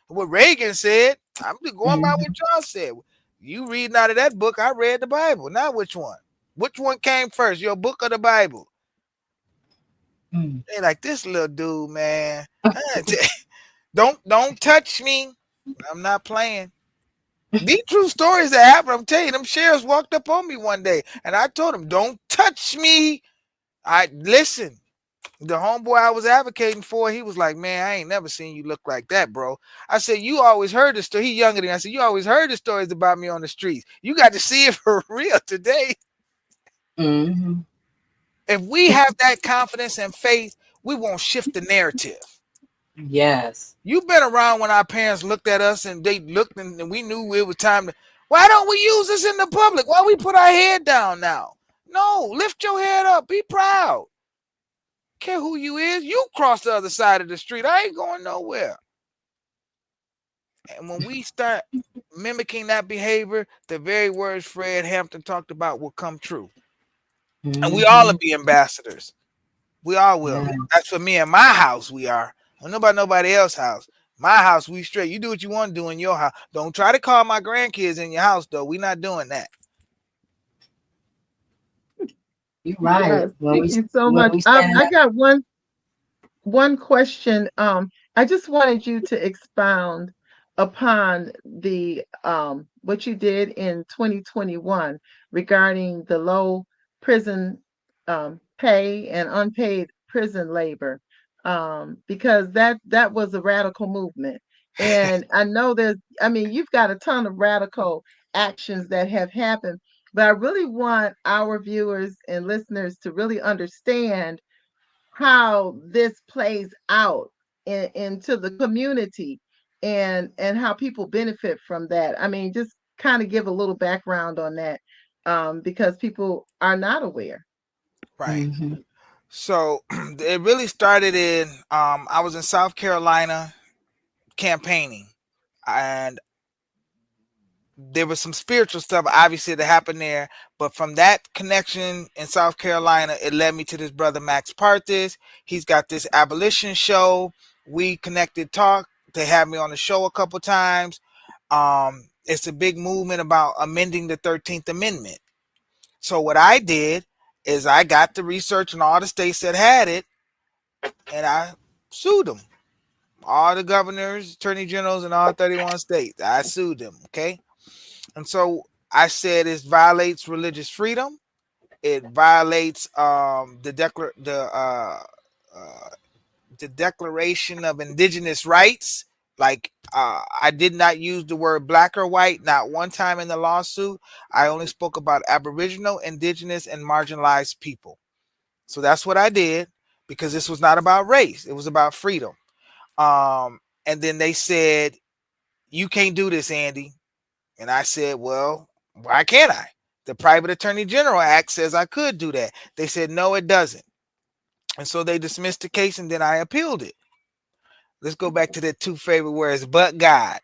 What Reagan said, I'm just going by what y'all said. You reading out of that book, I read the Bible. Now which one? Which one came first, your book or the Bible? They like, this little dude, man. Don't touch me. I'm not playing. These true stories that happened, I'm telling you, them sheriffs walked up on me one day and I told them, don't touch me. Listen. The homeboy I was advocating for, he was like, man, I ain't never seen you look like that, bro. I said, you always heard the story. He younger than me. I said, you always heard the stories about me on the streets. You got to see it for real today. If we have that confidence and faith, we won't shift the narrative. Yes. You've been around when our parents looked at us and they looked and we knew it was time to, why don't we use this in the public? Why we put our head down now? No, lift your head up. Be proud. Care who you is, you cross the other side of the street. I ain't going nowhere. And when we start mimicking that behavior, the very words Fred Hampton talked about will come true. And we all will be ambassadors. We all will. That's for me and my house. We are. I don't know about nobody else's house. My house, we straight. You do what you want to do in your house. Don't try to call my grandkids in your house, though. We're not doing that. You're right. Yes, thank you so much. I got one question. I just wanted you to expound upon the what you did in 2021 regarding the low prison pay and unpaid prison labor, because that was a radical movement. And I know you've got a ton of radical actions that have happened. But I really want our viewers and listeners to really understand how this plays out into the community and how people benefit from that. I mean, just kind of give a little background on that, because people are not aware. Right. So it really started in, I was in South Carolina campaigning, and there was some spiritual stuff obviously that happened there, but from that connection in South Carolina, it led me to this brother Max Parthis. He's got this abolition show. We connected, talk. They had me on the show a couple times. It's a big movement about amending the 13th Amendment. So what I did is I got the research in all the states that had it, and I sued them. All the governors, attorney generals in all 31 states. I sued them, okay? And so I said it violates religious freedom. It violates the Declaration of Indigenous Rights. Like I did not use the word black or white, not one time in the lawsuit. I only spoke about Aboriginal, Indigenous, and marginalized people. So that's what I did, because this was not about race. It was about freedom. And then they said, you can't do this, Andy. And I said, well, why can't I? The Private Attorney General Act says I could do that. They said, no, it doesn't. And so they dismissed the case, and then I appealed it. Let's go back to the two favorite words, but God.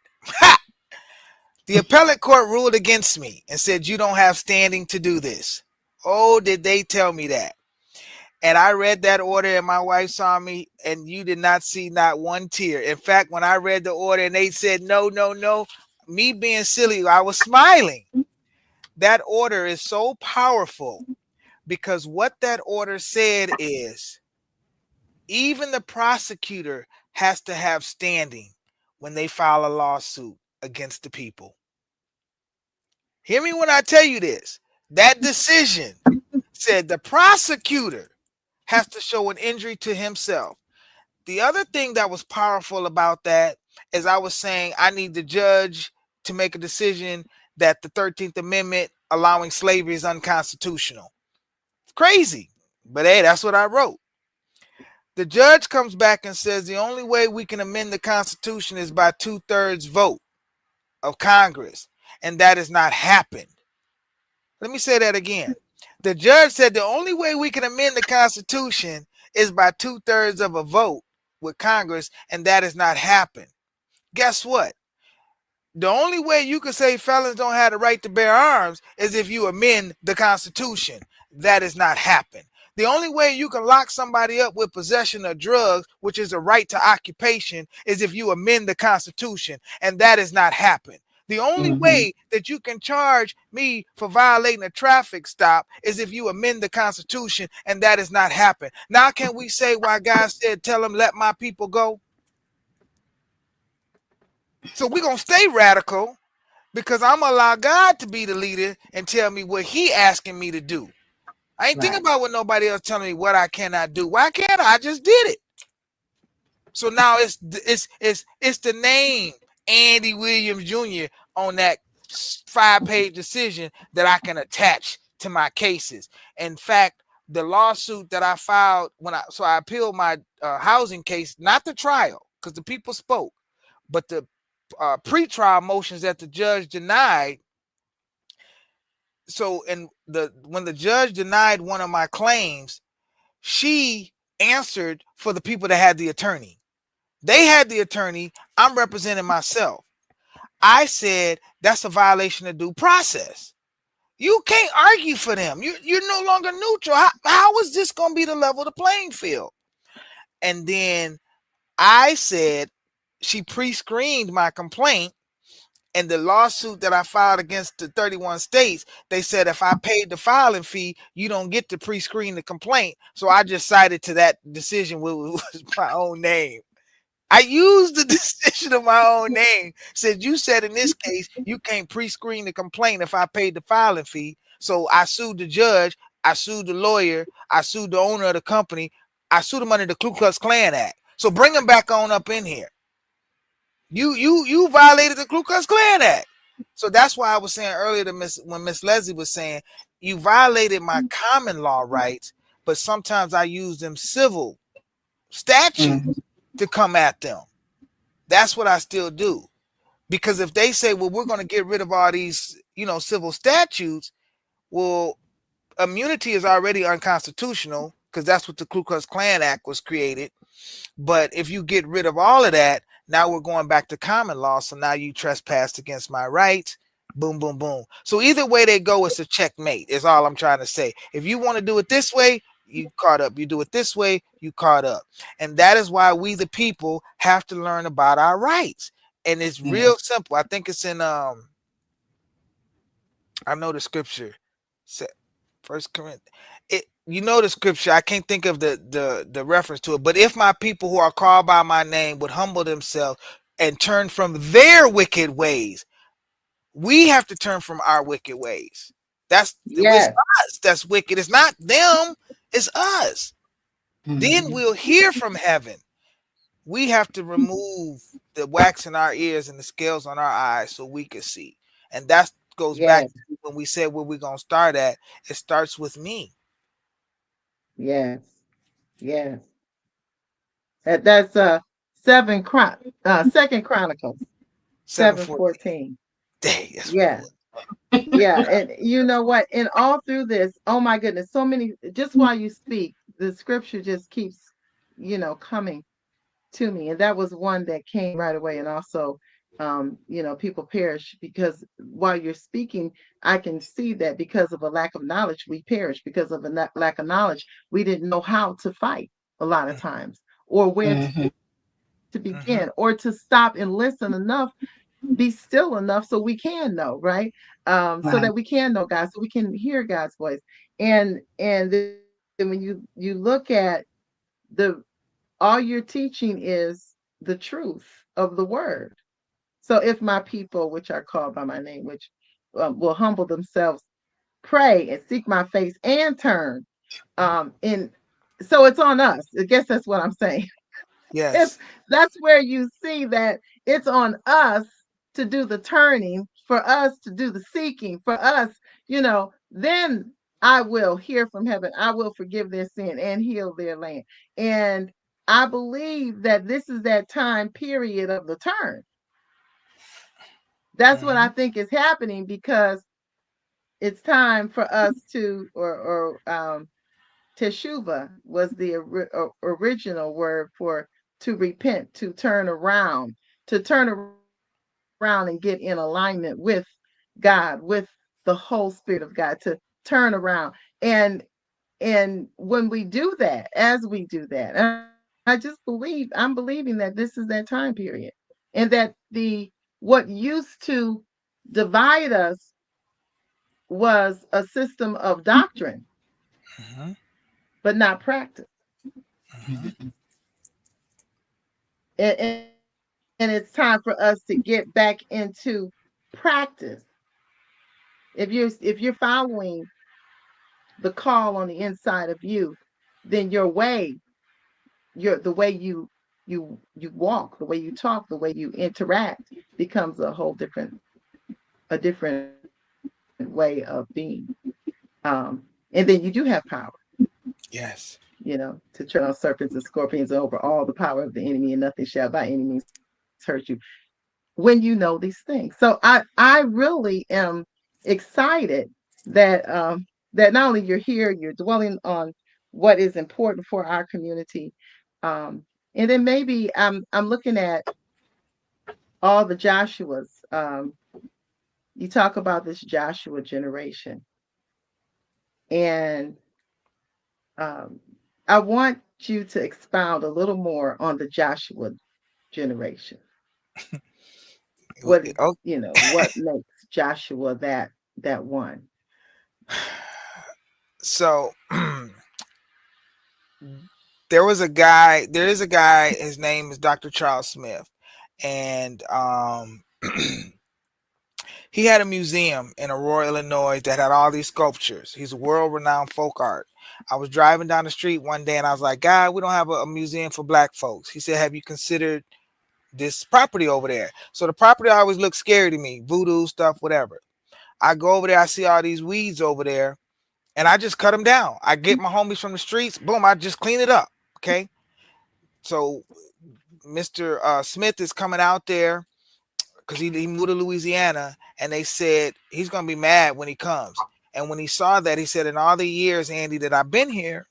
The appellate court ruled against me and said, you don't have standing to do this. Oh, did they tell me that? And I read that order, and my wife saw me, and you did not see not one tear. In fact, when I read the order and they said, no, no, no, me being silly, I was smiling. That order is so powerful, because what that order said is even the prosecutor has to have standing when they file a lawsuit against the people. Hear me when I tell you this. That decision said the prosecutor has to show an injury to himself. The other thing that was powerful about that is I was saying I need the judge to make a decision that the 13th Amendment allowing slavery is unconstitutional. Crazy. But hey, that's what I wrote. The judge comes back and says the only way we can amend the Constitution is by 2/3 vote of Congress, and that has not happened. Let me say that again. The judge said the only way we can amend the Constitution is by 2/3 of a vote with Congress, and that has not happened. Guess what? The only way you can say felons don't have the right to bear arms is if you amend the Constitution. That has not happened. The only way you can lock somebody up with possession of drugs, which is a right to occupation, is if you amend the Constitution, and that has not happened. The only way that you can charge me for violating a traffic stop is if you amend the Constitution, and that has not happened. Now, can we say why God said, tell them, let my people go? So we're going to stay radical because I'm going to allow God to be the leader and tell me what he asking me to do. I ain't thinking about what nobody else telling me what I cannot do. Why can't I? I just did it. So now it's the name Andy Williams Jr. on that 5-page decision that I can attach to my cases. In fact, the lawsuit that I filed I appealed my housing case, not the trial, because the people spoke, but the pre-trial motions that the judge denied. So when the judge denied one of my claims, she answered for the people that had the attorney. They had the attorney. I'm representing myself. I said that's a violation of due process. You can't argue for them. You're no longer neutral. How is this going to be the level of the playing field? And then I said she pre-screened my complaint. And the lawsuit that I filed against the 31 states, they said if I paid the filing fee, you don't get to pre-screen the complaint. So I just cited to that decision with my own name. I used the decision of my own name. Said you said in this case, you can't pre-screen the complaint if I paid the filing fee. So I sued the judge. I sued the lawyer. I sued the owner of the company. I sued him under the Ku Klux Klan Act. So bring him back on up in here. You violated the Ku Klux Klan Act. So that's why I was saying earlier to when Miss Leslie was saying you violated my common law rights, but sometimes I use them civil statutes to come at them. That's what I still do. Because if they say, well, we're going to get rid of all these, civil statutes, well, immunity is already unconstitutional because that's what the Ku Klux Klan Act was created. But if you get rid of all of that, now we're going back to common law. So now you trespassed against my rights. Boom, boom, boom. So either way they go, it's a checkmate is all I'm trying to say. If you want to do it this way, you caught up. You do it this way, you caught up. And that is why we, the people, have to learn about our rights. And it's real simple. I think it's in, I know the scripture. First Corinthians. The scripture. I can't think of the reference to it. But if my people who are called by my name would humble themselves and turn from their wicked ways, we have to turn from our wicked ways. It's us that's wicked. It's not them. It's us. Then we'll hear from heaven. We have to remove the wax in our ears and the scales on our eyes so we can see. And that goes back to when we said where we're going to start at. It starts with me. Yes. That's 2 Chronicles 7:14. Yeah. And you know what? And all through this, oh my goodness, so many, just while you speak, the scripture just keeps, coming to me. And that was one that came right away. And also, people perish because while you're speaking, I can see that because of a lack of knowledge, we perish. Because of a lack of knowledge, we didn't know how to fight a lot of times, or where to begin, or to stop and listen enough, be still enough so we can know, right? So that we can know God, so we can hear God's voice. And then when you look at all you're teaching is the truth of the word. So if my people, which are called by my name, which will humble themselves, pray and seek my face and turn, and so it's on us. I guess that's what I'm saying. Yes. That's where you see that it's on us to do the turning, for us to do the seeking, for us, then I will hear from heaven. I will forgive their sin and heal their land. And I believe that this is that time period of the turn. That's what I think is happening, because it's time for us to, teshuva was the original word for to repent, to turn around and get in alignment with God, with the whole Spirit of God, to turn around. And when we do that, as we do that, I'm believing that this is that time period, and that what used to divide us was a system of doctrine, but not practice. And it's time for us to get back into practice. If you're following the call on the inside of you, then the way you walk, the way you talk, the way you interact becomes a different way of being. And then you do have power. Yes. To tread on serpents and scorpions over all the power of the enemy, and nothing shall by any means hurt you, when you know these things. So I really am excited that that not only you're here, you're dwelling on what is important for our community, and then maybe I'm looking at all the Joshuas. You talk about this Joshua generation, and I want you to expound a little more on the Joshua generation. What makes Joshua that one? So there is a guy, his name is Dr. Charles Smith, and he had a museum in Aurora, Illinois that had all these sculptures. He's a world-renowned folk art. I was driving down the street one day and I was like, God, we don't have a museum for Black folks. He said, have you considered this property over there? So the property always looked scary to me, voodoo stuff, whatever. I go over there, I see all these weeds over there, and I just cut them down. I get my homies from the streets, boom, I just clean it up. Okay. So Mr. Smith is coming out there because he moved to Louisiana, and they said he's going to be mad when he comes. And when he saw that, he said, in all the years, Andy, that I've been here,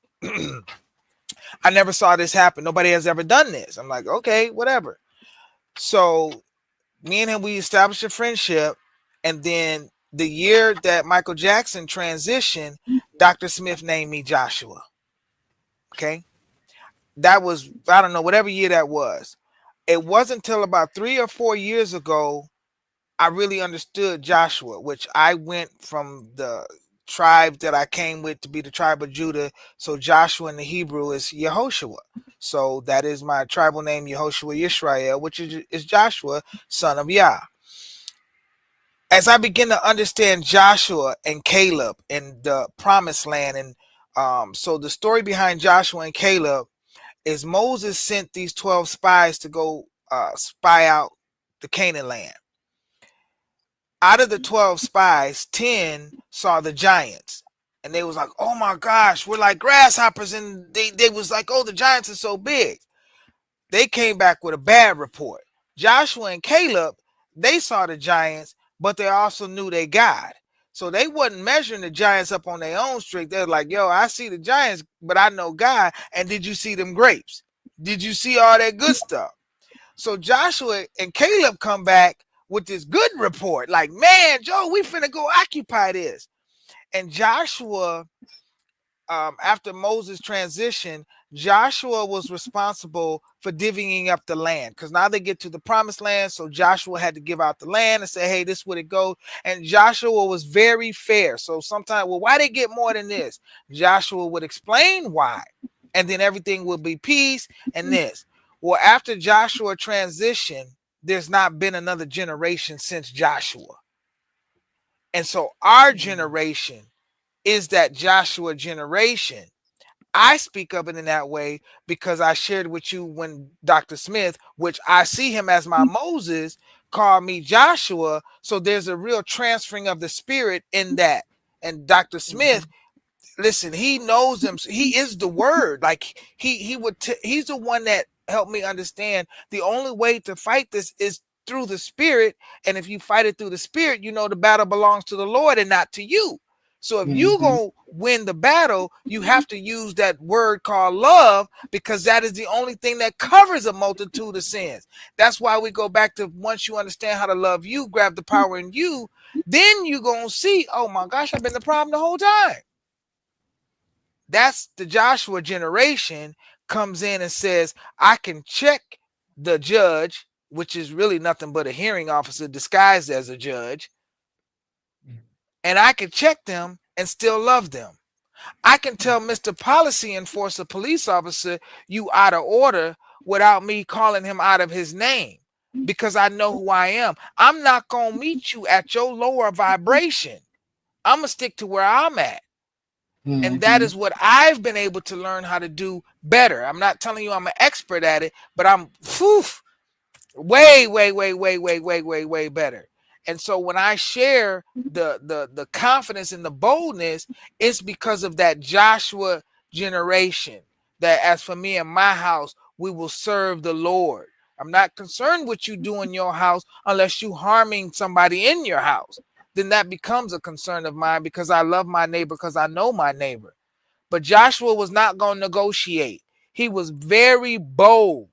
I never saw this happen. Nobody has ever done this. I'm like, okay, whatever. So me and him, we established a friendship. And then the year that Michael Jackson transitioned, Dr. Smith named me Joshua. Okay. That was, I don't know, whatever year that was. It wasn't until about 3 or 4 years ago I really understood Joshua, which I went from the tribe that I came with to be the tribe of Judah. So Joshua in the Hebrew is Yehoshua. So that is my tribal name, Yehoshua Yisrael, which is Joshua, son of Yah. As I begin to understand Joshua and Caleb and the promised land, and so the story behind Joshua and Caleb is Moses sent these 12 spies to go spy out the Canaan land. Out of the 12 spies, 10 saw the giants, and they was like, oh my gosh, we're like grasshoppers. And they was like, oh, the giants are so big. They came back with a bad report. Joshua and Caleb, they saw the giants, but they also knew they God. So they wasn't measuring the giants up on their own strength. They're like, yo, I see the giants, but I know God. And did you see them grapes? Did you see all that good stuff? So Joshua and Caleb come back with this good report. Like, man, Joe, we finna go occupy this. And Joshua, after Moses' transition, Joshua was responsible for divvying up the land, because now they get to the promised land. So Joshua had to give out the land and say, hey, this is where it goes. And Joshua was very fair. So sometimes, well, why they get more than this? Joshua would explain why. And then everything would be peace and this. Well, after Joshua transitioned, there's not been another generation since Joshua. And so our generation is that Joshua generation. I speak of it in that way because I shared with you when Dr. Smith, which I see him as my Moses, called me Joshua. So there's a real transferring of the spirit in that. And Dr. Smith, listen, he knows him. He is the word. Like he's the one that helped me understand the only way to fight this is through the spirit. And if you fight it through the spirit, you know the battle belongs to the Lord and not to you. So if you gonna win the battle, you have to use that word called love, because that is the only thing that covers a multitude of sins. That's why we go back to, once you understand how to love you, grab the power in you, then you gonna see, oh my gosh, I've been the problem the whole time. That's the Joshua generation comes in and says, I can check the judge, which is really nothing but a hearing officer disguised as a judge, and I can check them and still love them. I can tell Mr. Policy Enforcer, police officer, you out of order without me calling him out of his name, because I know who I am. I'm not going to meet you at your lower vibration. I'm going to stick to where I'm at. And that is what I've been able to learn how to do better. I'm not telling you I'm an expert at it, but I'm way better. And so when I share the confidence and the boldness, it's because of that Joshua generation, that as for me and my house, we will serve the Lord. I'm not concerned what you do in your house unless you harming somebody in your house. Then that becomes a concern of mine, because I love my neighbor, because I know my neighbor. But Joshua was not going to negotiate. He was very bold.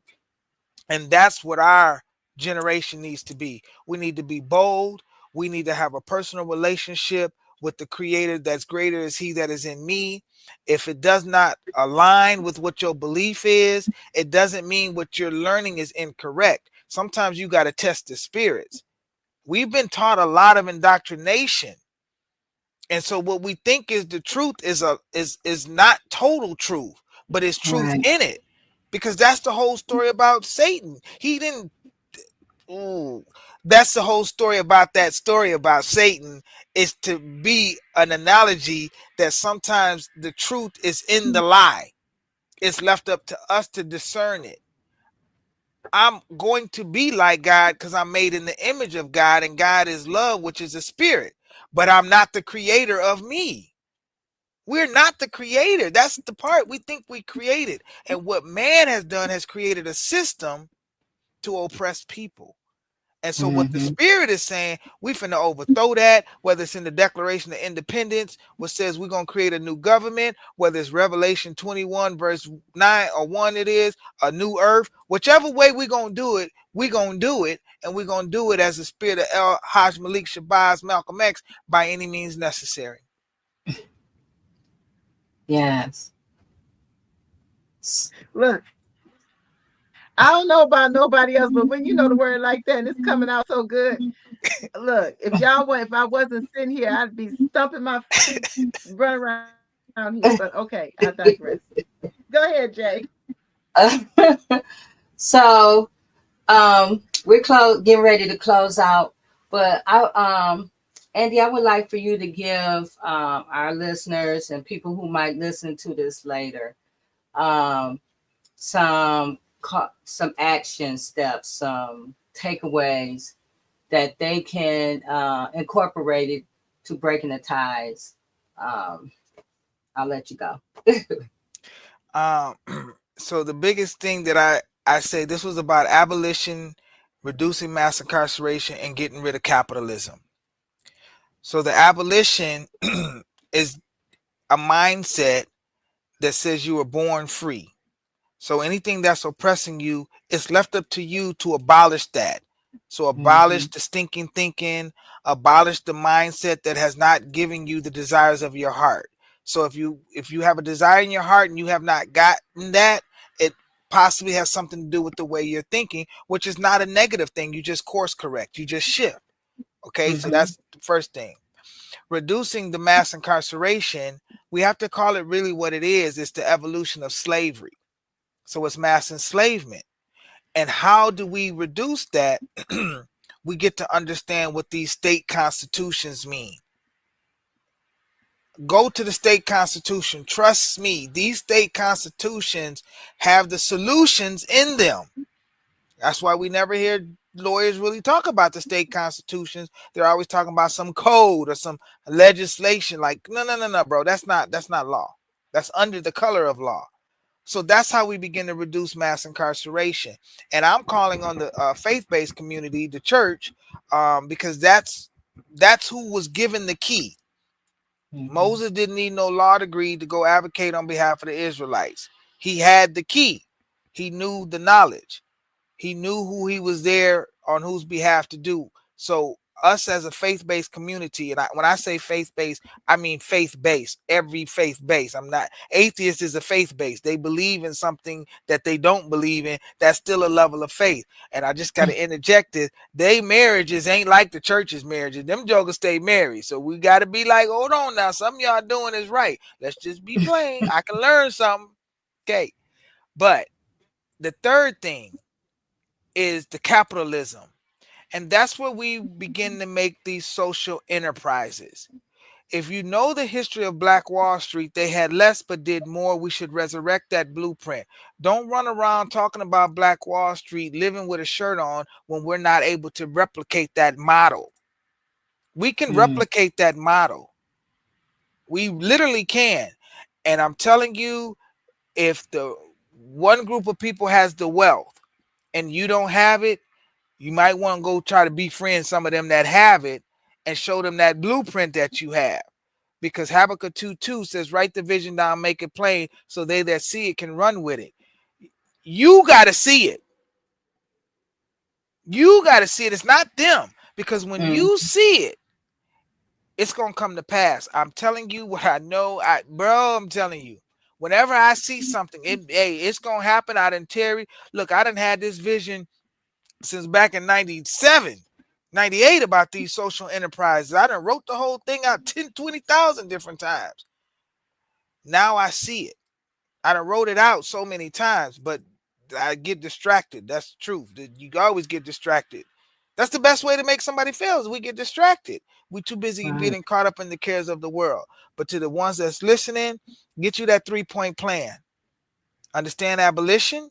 And that's what our generation needs to be. We need to be bold. We need to have a personal relationship with the Creator that's greater is He that is in me. If it does not align with what your belief is, it doesn't mean what you're learning is incorrect. Sometimes you got to test the spirits. We've been taught a lot of indoctrination. And so what we think is the truth is not total truth, but it's truth in it. Because that's the whole story about Satan. He didn't. That's the whole story about that story about Satan, is to be an analogy that sometimes the truth is in the lie. It's left up to us to discern it. I'm going to be like God because I'm made in the image of God, and God is love, which is a spirit. But I'm not the creator of me. We're not the creator. That's the part we think we created. And what man has done has created a system to oppress people. And so what the spirit is saying, we finna overthrow that, whether it's in the Declaration of Independence, which says we're going to create a new government, whether it's Revelation 21 verse 9 or 1, it is a new earth. Whichever way we're going to do it, we're going to do it. And we're going to do it as the spirit of El Hajj Malik Shabazz Malcolm X by any means necessary. Yes. Look, I don't know about nobody else, but when you know the word like that and it's coming out so good, look, if I wasn't sitting here, I'd be stumping my feet, running around here. But okay, I digress. Go ahead, Jay. So we're getting ready to close out, but Andy, I would like for you to give our listeners and people who might listen to this later some action steps, some takeaways that they can incorporate it to breaking the ties. I'll let you go. So the biggest thing that I say, this was about abolition, reducing mass incarceration, and getting rid of capitalism. So the abolition is a mindset that says you were born free. So anything that's oppressing you, it's left up to you to abolish that. So abolish the stinking thinking, abolish the mindset that has not given you the desires of your heart. So if you have a desire in your heart and you have not gotten that, it possibly has something to do with the way you're thinking, which is not a negative thing. You just course correct. You just shift. Okay, so that's the first thing. Reducing the mass incarceration, we have to call it really what it is. It's the evolution of slavery. So it's mass enslavement. And how do we reduce that? We get to understand what these state constitutions mean. Go to the state constitution. Trust me, these state constitutions have the solutions in them. That's why we never hear lawyers really talk about the state constitutions. They're always talking about some code or some legislation. Like, no, bro. That's not law. That's under the color of law. So that's how we begin to reduce mass incarceration. And I'm calling on the faith-based community, the church, because that's who was given the key. Moses didn't need no law degree to go advocate on behalf of the Israelites. He had the key. He knew the knowledge. He knew who he was there on whose behalf to do. So us as a faith-based community, and when I say faith-based, I mean faith-based, every faith-based. I'm not, atheist is a faith-based. They believe in something that they don't believe in. That's still a level of faith. And I just got to interject it. They marriages ain't like the church's marriages. Them jokers stay married. So we got to be like, hold on now. Something y'all doing is right. Let's just be plain. I can learn something. Okay. But the third thing is the capitalism. And that's where we begin to make these social enterprises. If you know the history of Black Wall Street, they had less but did more. We should resurrect that blueprint. Don't run around talking about Black Wall Street, living with a shirt on when we're not able to replicate that model. We can replicate that model. We literally can. And I'm telling you, if the one group of people has the wealth and you don't have it, you might want to go try to befriend some of them that have it and show them that blueprint that you have. Because Habakkuk 2:2 says, write the vision down, make it plain, so they that see it can run with it. You got to see it. You got to see it. It's not them. Because when you see it, it's going to come to pass. I'm telling you what I know. I'm telling you. Whenever I see something, it's going to happen. I done Terry. Look, I done had this vision since back in 97, 98 about these social enterprises. I done wrote the whole thing out 10, 20,000 different times. Now I see it. I done wrote it out so many times, but I get distracted. That's the truth. You always get distracted. That's the best way to make somebody feel is we get distracted. We too busy getting caught up in the cares of the world. But to the ones that's listening, get you that 3-point plan. Understand abolition.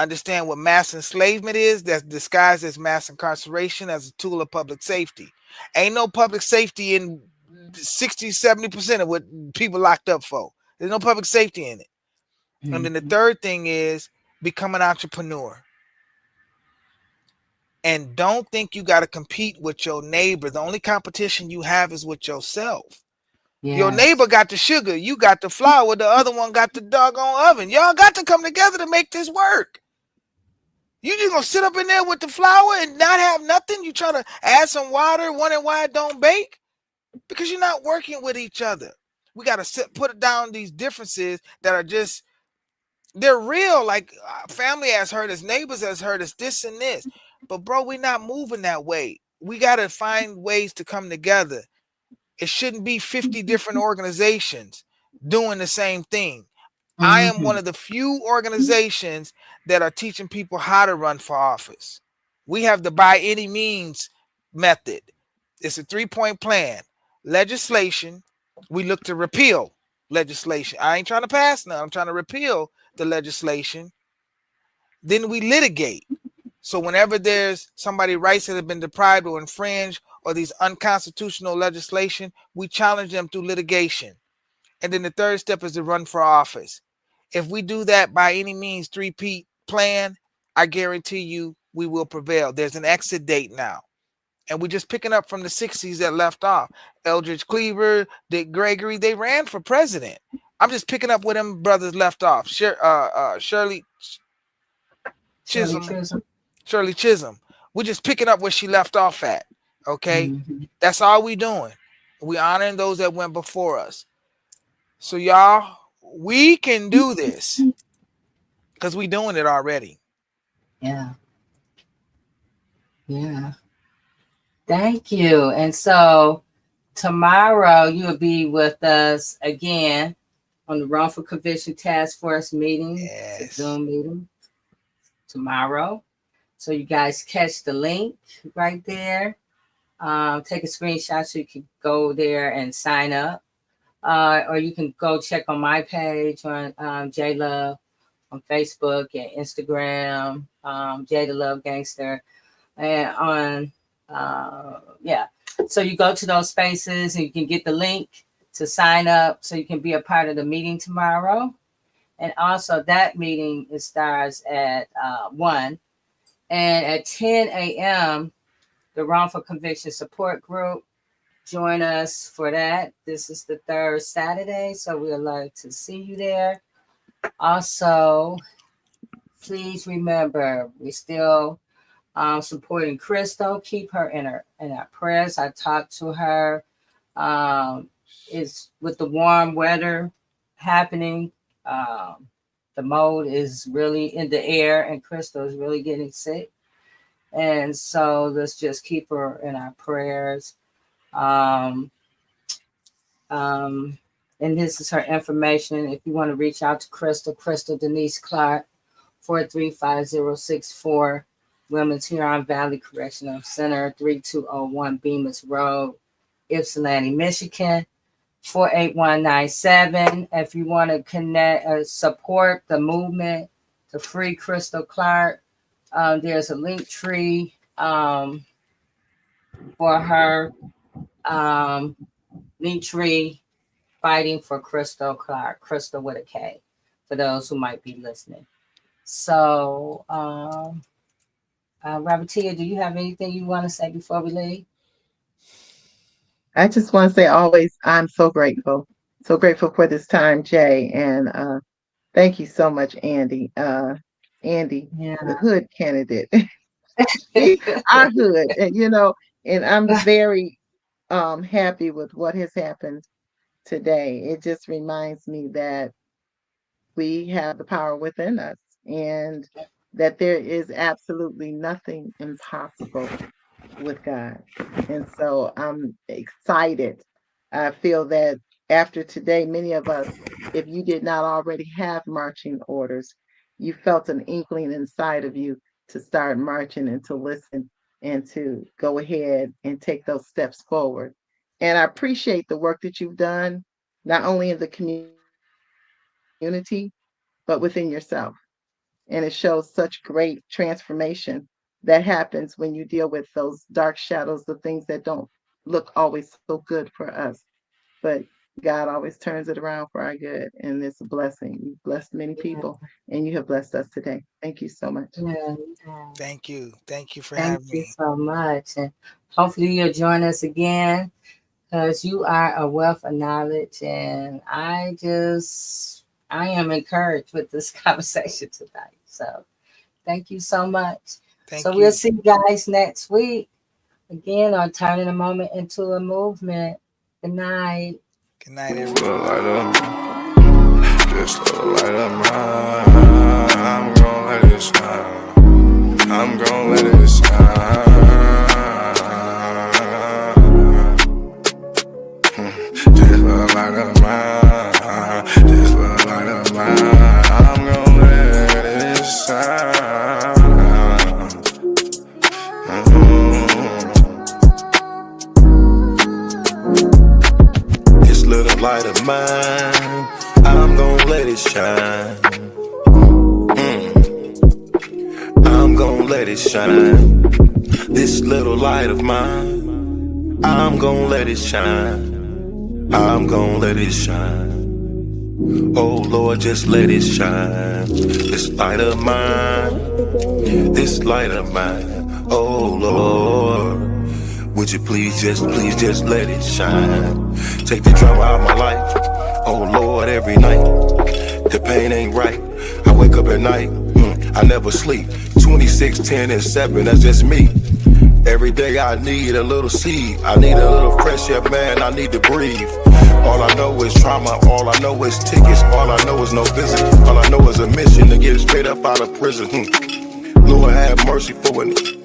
Understand what mass enslavement is that's disguised as mass incarceration as a tool of public safety. Ain't no public safety in 60, 70% of what people locked up for. There's no public safety in it. And then the third thing is become an entrepreneur. And don't think you got to compete with your neighbor. The only competition you have is with yourself. Yes. Your neighbor got the sugar. You got the flour. The other one got the doggone oven. Y'all got to come together to make this work. You just gonna sit up in there with the flour and not have nothing? You try to add some water, wondering why it don't bake? Because you're not working with each other. We got to put it down these differences that are just, they're real. Like family has hurt us, neighbors has hurt us, this and this. But bro, we're not moving that way. We got to find ways to come together. It shouldn't be 50 different organizations doing the same thing. I am one of the few organizations that are teaching people how to run for office. We have the by any means method. It's a 3-point plan. Legislation. We look to repeal legislation. I ain't trying to pass now. I'm trying to repeal the legislation. Then we litigate. So whenever there's somebody rights that have been deprived or infringed or these unconstitutional legislation, we challenge them through litigation. And then the third step is to run for office. If we do that by any means 3-P plan, I guarantee you we will prevail. There's an exit date now. And we're just picking up from the 60s that left off. Eldridge Cleaver, Dick Gregory, they ran for president. I'm just picking up where them brothers left off. Shirley Chisholm. Shirley Chisholm. We're just picking up where she left off at. Okay? That's all we doing. We honoring those that went before us. So y'all, we can do this because we're doing it already. Yeah. Thank you. And so tomorrow you'll be with us again on the Wrongful Conviction Task Force meeting. Yes. It's a Zoom meeting tomorrow. So you guys catch the link right there. Take a screenshot so you can go there and sign up. or you can go check on my page on J Love on Facebook and Instagram, J the Love Gangster, and on So you go to those spaces and you can get the link to sign up so you can be a part of the meeting tomorrow. And also that meeting starts at 1. And at 10 a.m., the Wrongful Conviction Support Group, join us for that. This is the third Saturday, so we'd like to see you there. Also, please remember, we're still supporting Crystal. Keep her in our prayers. I talked to her. It's with the warm weather happening. The mold is really in the air, and Crystal is really getting sick. And so let's just keep her in our prayers. And this is her information. If you want to reach out to Crystal Denise Clark, 435-064, Women's Huron Valley Correctional Center, 3201 Bemis Road, Ypsilanti, Michigan, 48197. If you want to connect, support the movement to free Crystal Clark, there's a link tree for her. Link tree fighting for Crystal Clark, Crystal with a K, for those who might be listening. So, Robertia, do you have anything you want to say before we leave? I just want to say always, I'm so grateful for this time, Jay. And thank you so much, Andy. Andy, the hood candidate, our hood, and I'm very happy with what has happened today. It just reminds me that we have the power within us and that there is absolutely nothing impossible with God. And so I'm excited. I feel that after today, many of us, if you did not already have marching orders, you felt an inkling inside of you to start marching and to listen and to go ahead and take those steps forward. And I appreciate the work that you've done, not only in the community, but within yourself. And it shows such great transformation that happens when you deal with those dark shadows, the things that don't look always so good for us. But God always turns it around for our good, and it's a blessing. You've blessed many people, and you have blessed us today. Thank you so much. Thank you. Thank you for having me. Thank you so much. And hopefully you'll join us again, because you are a wealth of knowledge, and I am encouraged with this conversation tonight. So thank you so much. We'll see you guys next week again on Turning a Moment into a Movement. Good night. Good night, everyone. Just a light of mine. I'm gonna let it shine. I'm gonna let it shine. Just a light of mine. Just a light of mine. I'm gonna let it shine. This little light of mine, I'm gonna let it shine. I'm gonna let it shine. This little light of mine, I'm gonna let it shine. I'm gonna let it shine. Oh Lord, just let it shine. This light of mine, this light of mine. Oh Lord, would you please just let it shine. Take the drama out of my life. Oh Lord, every night the pain ain't right. I wake up at night, I never sleep. 26, 10, and 7, that's just me. Every day I need a little seed. I need a little fresh air, man, I need to breathe. All I know is trauma, all I know is tickets. All I know is no visit. All I know is a mission to get straight up out of prison. Lord have mercy for it.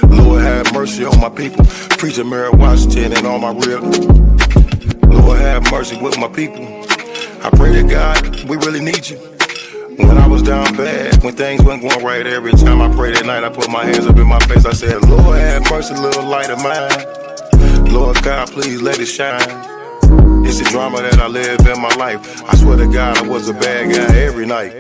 Lord have mercy on my people. Preacher Mary Washington and all my real. Lord have mercy with my people. I pray to God, we really need you. When I was down bad, when things weren't going right, every time I prayed at night, I put my hands up in my face. I said, Lord have mercy, little light of mine. Lord God, please let it shine. It's the drama that I live in my life. I swear to God, I was a bad guy every night.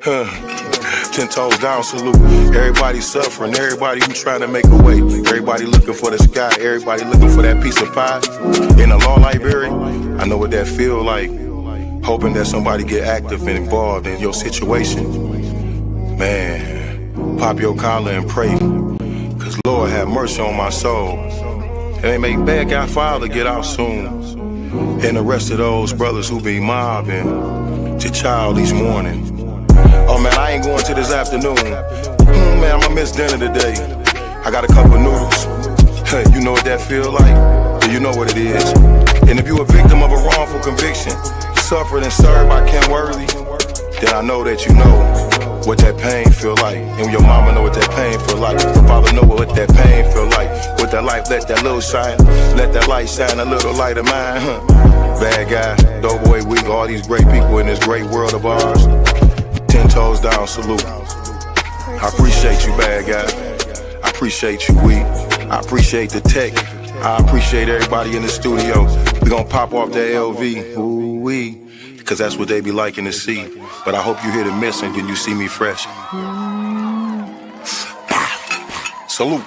10 toes down, salute. Everybody suffering, everybody who trying to make a way. Everybody looking for the sky, everybody looking for that piece of pie. In a law library, I know what that feel like. Hoping that somebody get active and involved in your situation. Man, pop your collar and pray. Cause Lord have mercy on my soul. And make bad guy father get out soon. And the rest of those brothers who be mobbing to child each morning. Oh man, I ain't going to this afternoon. Man, I'ma miss dinner today. I got a couple noodles. Hey, you know what that feel like? Yeah, you know what it is. And if you a victim of a wrongful conviction, suffered and served by Ken Worthy, then I know that you know what that pain feel like. And your mama know what that pain feel like. Your father know what that pain feel like. With that light, let that little shine. Let that light shine a little light of mine. Bad guy, Doughboy Week, all these great people in this great world of ours. 10 toes down, salute. I appreciate you, bad guy. I appreciate you, Week. I appreciate the tech. I appreciate everybody in the studio. We gonna pop off that LV, ooh-wee, because that's what they be liking to see. But I hope you hear the missing when you see me fresh. Salute.